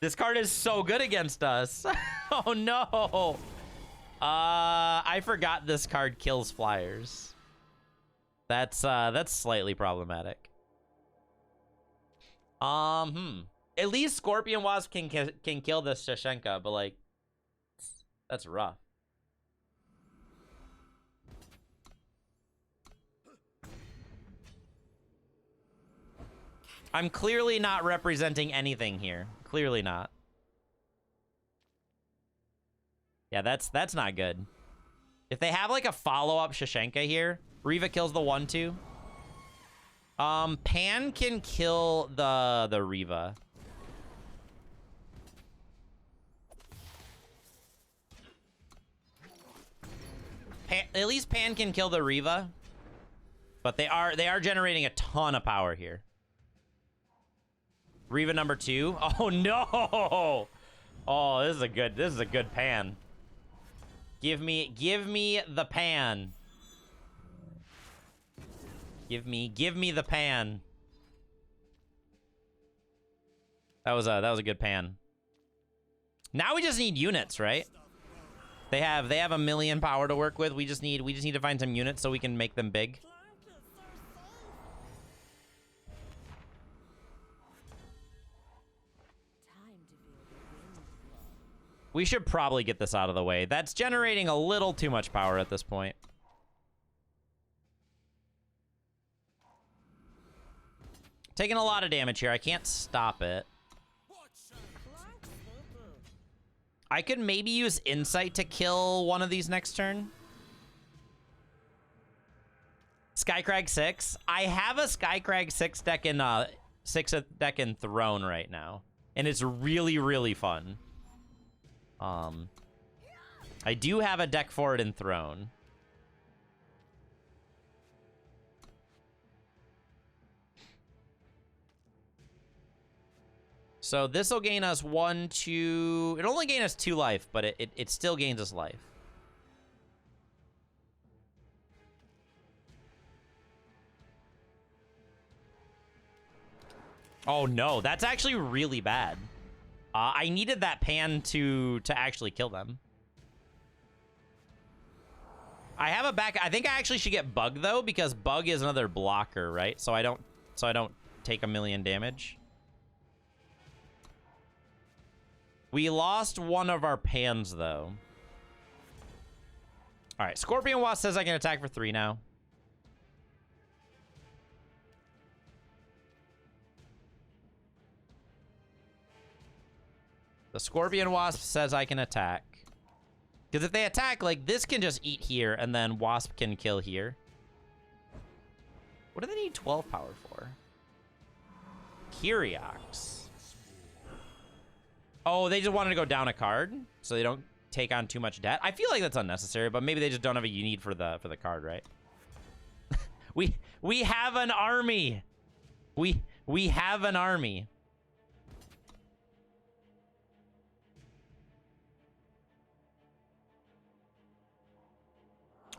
This card is so good against us. Oh no. I forgot this card kills flyers. That's slightly problematic. At least Scorpion Wasp can kill this Shashenka, but like that's rough. I'm clearly not representing anything here. Clearly not. Yeah, that's not good. If they have like a follow-up Shashenka here, Riva kills the 1/2. Pan can kill the Riva. At least Pan can kill the Riva. But they are generating a ton of power here. Riva number 2. Oh no! Oh, this is a good Pan. Give me the Pan. Give me the Pan. That was a good Pan. Now we just need units, right? They have a million power to work with. We just need to find some units so we can make them big. We should probably get this out of the way. That's generating a little too much power at this point. Taking a lot of damage here. I can't stop it. I could maybe use Insight to kill one of these next turn. Skycrag 6. I have a Skycrag 6 deck in Throne right now. And it's really, really fun. I do have a deck for it in Throne. So this will gain us 1, 2... It'll only gain us 2 life, but it still gains us life. Oh no, that's actually really bad. I needed that Pan to actually kill them. I have a back. I think I actually should get Bug though, because Bug is another blocker, right? So I don't take a million damage. We lost one of our Pans though. All right, Scorpion Wasp says I can attack for 3 now. The Scorpion Wasp says I can attack. Because if they attack, like, this can just eat here, and then Wasp can kill here. What do they need 12 power for? Kyriox. Oh, they just wanted to go down a card, so they don't take on too much debt. I feel like that's unnecessary, but maybe they just don't have a need for the card, right? we have an army. We have an army.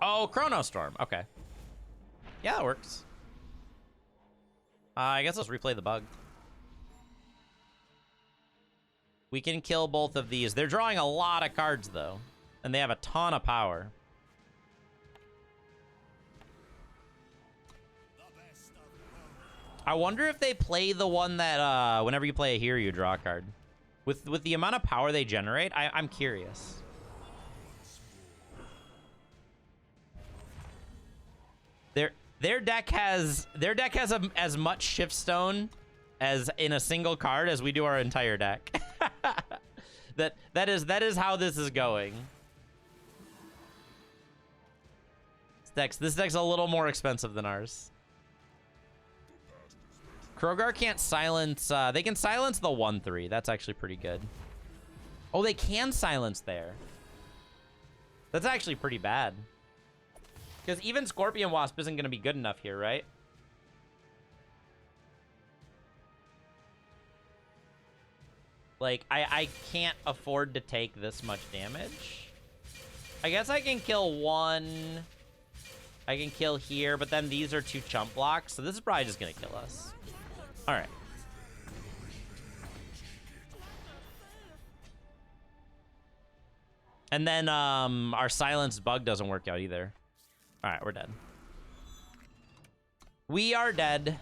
Oh, Chronostorm. Okay. Yeah, that works. I guess let's replay the Bug. We can kill both of these. They're drawing a lot of cards, though. And they have a ton of power. I wonder if they play the one that, whenever you play a hero, you draw a card. With the amount of power they generate, I'm curious. Their deck has as much Shiftstone as in a single card as we do our entire deck. that is how this is going. This deck's a little more expensive than ours. Krogar can't silence, they can silence the 1-3. That's actually pretty good. Oh, they can silence there. That's actually pretty bad. Because even Scorpion Wasp isn't going to be good enough here, right? Like, I can't afford to take this much damage. I guess I can kill one. I can kill here, but then these are 2 chump blocks, so this is probably just going to kill us. All right. And then our silence bug doesn't work out either. All right, we're dead. We are dead.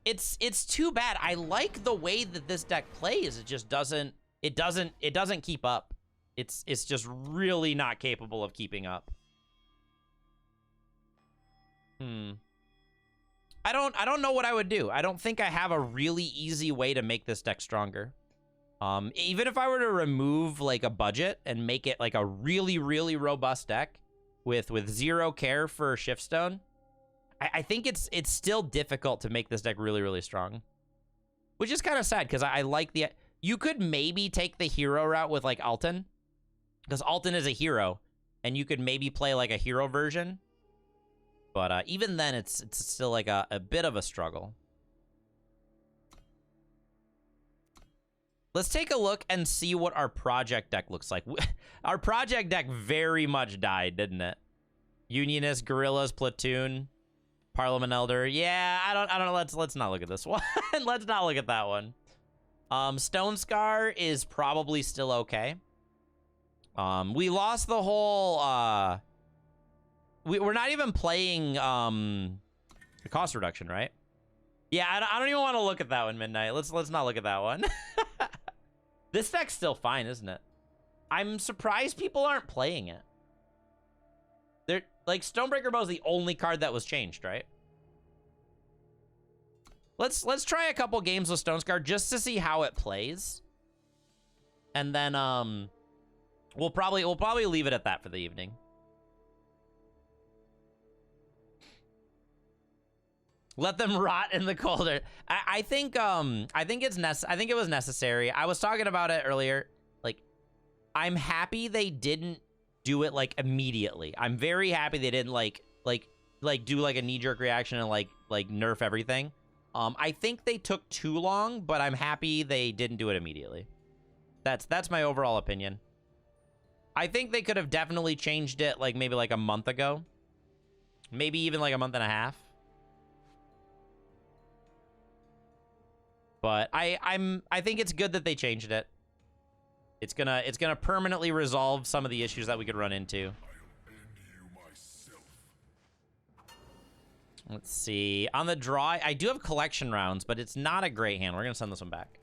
It's too bad. I like the way that this deck plays. It just doesn't keep up. It's just really not capable of keeping up. I don't know what I would do. I don't think I have a really easy way to make this deck stronger. Even if I were to remove like a budget and make it like a really, really robust deck with 0 care for Shiftstone, I think it's still difficult to make this deck really, really strong. Which is kind of sad because I like the... You could maybe take the hero route with like Alton, because Alton is a hero, and you could maybe play like a hero version. But even then, it's still like a bit of a struggle. Let's take a look and see what our project deck looks like. Our project deck very much died, didn't it? Unionist, Guerrillas, Platoon, Parliament Elder. Yeah, I don't know. Let's not look at this one. Let's not look at that one. Stone Scar is probably still okay. We lost the whole we're not even playing the cost reduction, right? Yeah, I don't even want to look at that one, Midnight. Let's not look at that one. This deck's still fine, isn't it? I'm surprised people aren't playing it. They're like, Stonebreaker Bow is the only card that was changed, right? Let's try a couple games with Stone Scar just to see how it plays. And then we'll probably leave it at that for the evening. Let them rot in the colder. I think it was necessary. I was talking about it earlier. Like, I'm happy they didn't do it like immediately. I'm very happy they didn't like do like a knee-jerk reaction and like nerf everything. I think they took too long, but I'm happy they didn't do it immediately. That's my overall opinion. I think they could have definitely changed it like maybe like a month ago. Maybe even like a month and a half. But I think it's good that they changed it. It's gonna permanently resolve some of the issues that we could run into. Let's see. On the draw, I do have collection rounds, but it's not a great hand. We're gonna send this one back.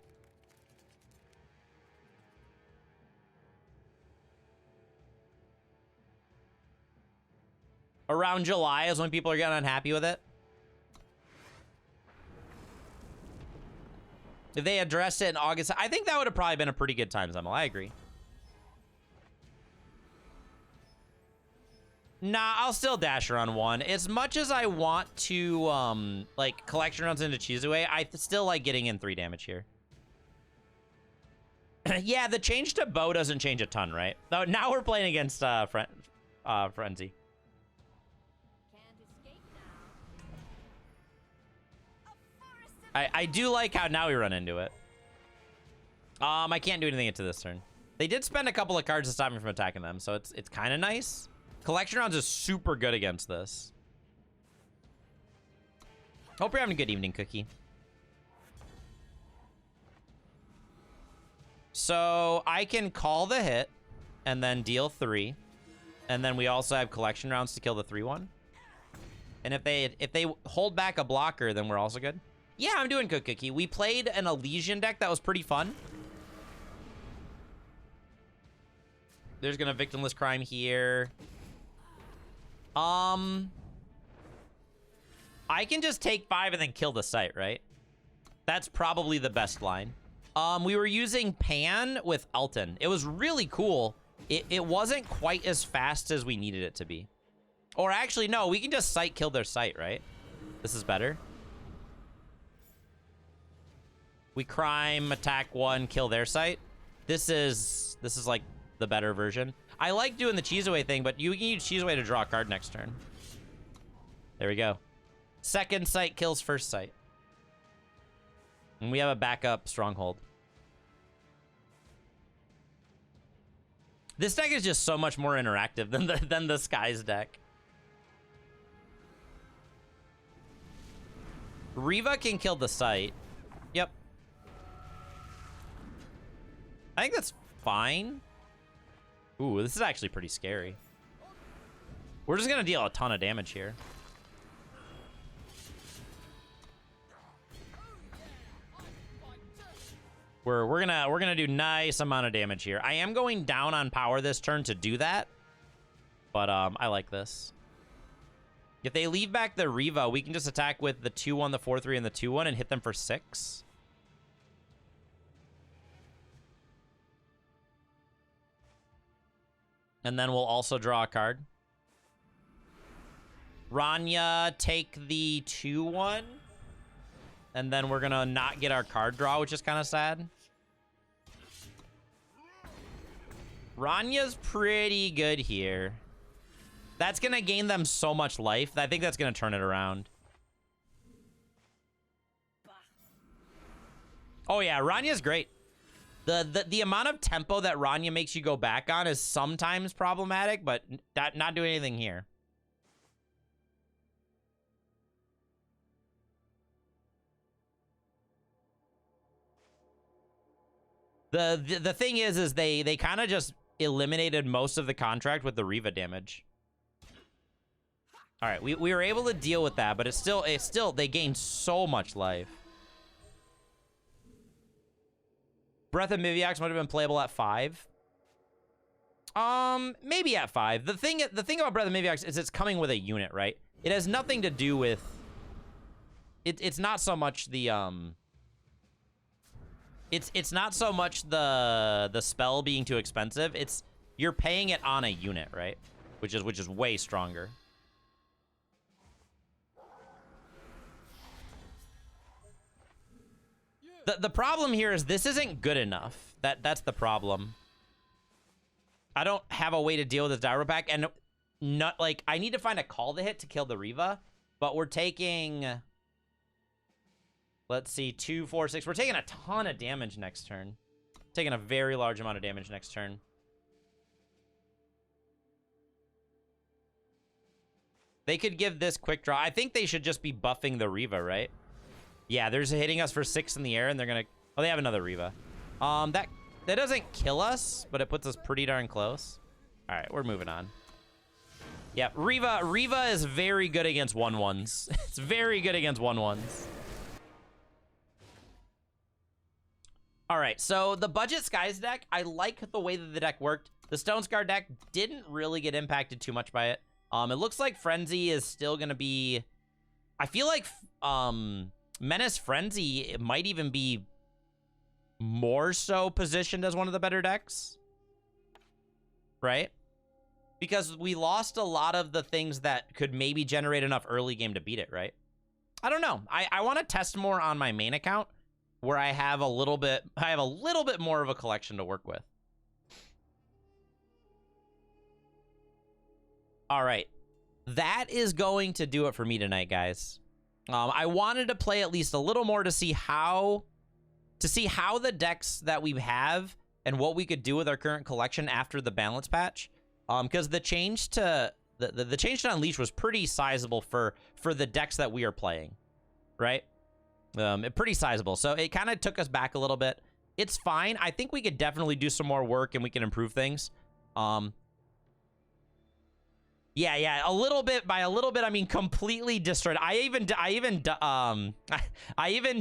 Around July is when people are getting unhappy with it. If they addressed it in August, I think that would have probably been a pretty good time, Zemel. I agree. Nah, I'll still dash around 1. As much as I want to, like, collection runs into Chizue, I still like getting in 3 damage here. Yeah, the change to bow doesn't change a ton, right? Though now we're playing against Frenzy. I do like how now we run into it. I can't do anything into this turn. They did spend a couple of cards to stop me from attacking them, so it's kind of nice. Collection rounds is super good against this. Hope you're having a good evening, Cookie. So I can call the hit and then deal 3. And then we also have collection rounds to kill the 3-1. And if they hold back a blocker, then we're also good. Yeah, I'm doing good, Cookie. We played an Elysian deck that was pretty fun. There's gonna victimless crime here. I can just take 5 and then kill the site, right? That's probably the best line. We were using Pan with Alton. It was really cool. It wasn't quite as fast as we needed it to be. Or actually, no, we can just site kill their site, right? This is better. We crime, attack 1, kill their site. This is like the better version. I like doing the cheese away thing, but you can use cheese away to draw a card next turn. There we go. Second site kills first site. And we have a backup stronghold. This deck is just so much more interactive than the Skies deck. Riva can kill the site. Yep. I think that's fine. Ooh, this is actually pretty scary. We're just gonna deal a ton of damage here. We're gonna do nice amount of damage here. I am going down on power this turn to do that, but I like this. If they leave back the Riva, we can just attack with the 2-1, the 4-3, and the 2-1 and hit them for 6. And then we'll also draw a card. Rania, take the 2-1. And then we're gonna not get our card draw, which is kind of sad. Ranya's pretty good here. That's gonna gain them so much life. I think that's gonna turn it around. Oh yeah, Ranya's great. The amount of tempo that Rania makes you go back on is sometimes problematic, but not doing anything here. The thing is they kind of just eliminated most of the contract with the Riva damage. All right, we were able to deal with that, but it's still they gained so much life. Breath of Miviox might have been playable at 5. Maybe at 5. The thing about Breath of Miviox is it's coming with a unit, right? It has nothing to do with it's not so much the it's not so much the spell being too expensive. It's you're paying it on a unit, right? Which is way stronger. The problem here is this isn't good enough. That's the problem. I don't have a way to deal with this Gyro Pack, and not like I need to find a call to hit to kill the Riva, but we're taking, let's see, 2, 4, 6. We're taking a ton of damage next turn. Taking a very large amount of damage next turn. They could give this quick draw. I think they should just be buffing the Riva, right? Yeah, they're hitting us for 6 in the air, and they're gonna... Oh, they have another Riva. That doesn't kill us, but it puts us pretty darn close. All right, we're moving on. Yep, Riva is very good against 1/1s. It's very good against 1/1s. All right, so the Budget Skies deck, I like the way that the deck worked. The Stone Scar deck didn't really get impacted too much by it. It looks like Frenzy is still gonna be... I feel like... Menace Frenzy might even be more so positioned as one of the better decks, right? Because we lost a lot of the things that could maybe generate enough early game to beat it, right? I don't know. I want to test more on my main account where I have a little bit more of a collection to work with. All right. That is going to do it for me tonight, guys. I wanted to play at least a little more to see how the decks that we have and what we could do with our current collection after the balance patch. Because the change to the change to Unleash was pretty sizable for the decks that we are playing, right? Pretty sizable. So it kind of took us back a little bit. It's fine. I think we could definitely do some more work and we can improve things. Yeah, a little bit. By a little bit, I mean completely destroyed. I even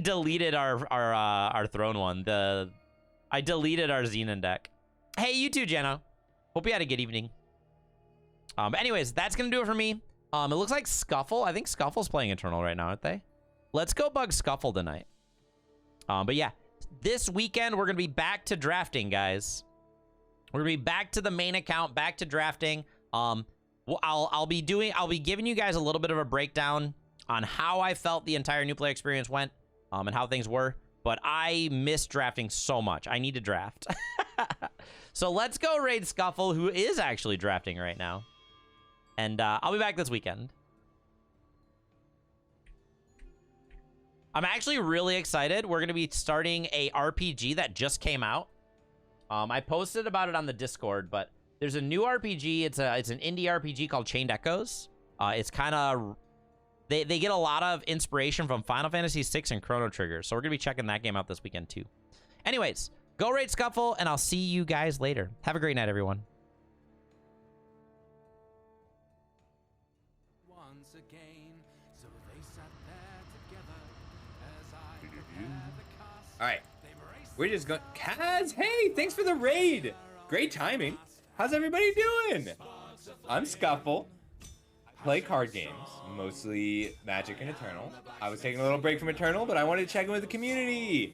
deleted our throne one. I deleted our Xenon deck. Hey, you too, Jeno. Hope you had a good evening. Anyways, that's gonna do it for me. It looks like Scuffle. I think Scuffle's playing Eternal right now, aren't they? Let's go bug Scuffle tonight. But yeah, this weekend we're gonna be back to drafting, guys. We're gonna be back to the main account, back to drafting. I'll be giving you guys a little bit of a breakdown on how I felt the entire New Play experience went, and how things were. but I miss drafting so much. I need to draft. So let's go raid Scuffle, who is actually drafting right now. And I'll be back this weekend. I'm actually really excited. We're going to be starting a RPG that just came out. I posted about it on the Discord, but there's a new RPG. It's an indie RPG called Chained Echoes. It's kind of... They get a lot of inspiration from Final Fantasy VI and Chrono Trigger, so we're going to be checking that game out this weekend too. Anyways, go raid Scuffle, and I'll see you guys later. Have a great night, everyone. Once again, so they sat there together as I prepared the cast. All right, They braced we're just going. Kaz, hey, thanks for the raid. Great timing. How's everybody doing? I'm Scuffle. Play card games, mostly Magic and Eternal. I was taking a little break from Eternal, but I wanted to check in with the community.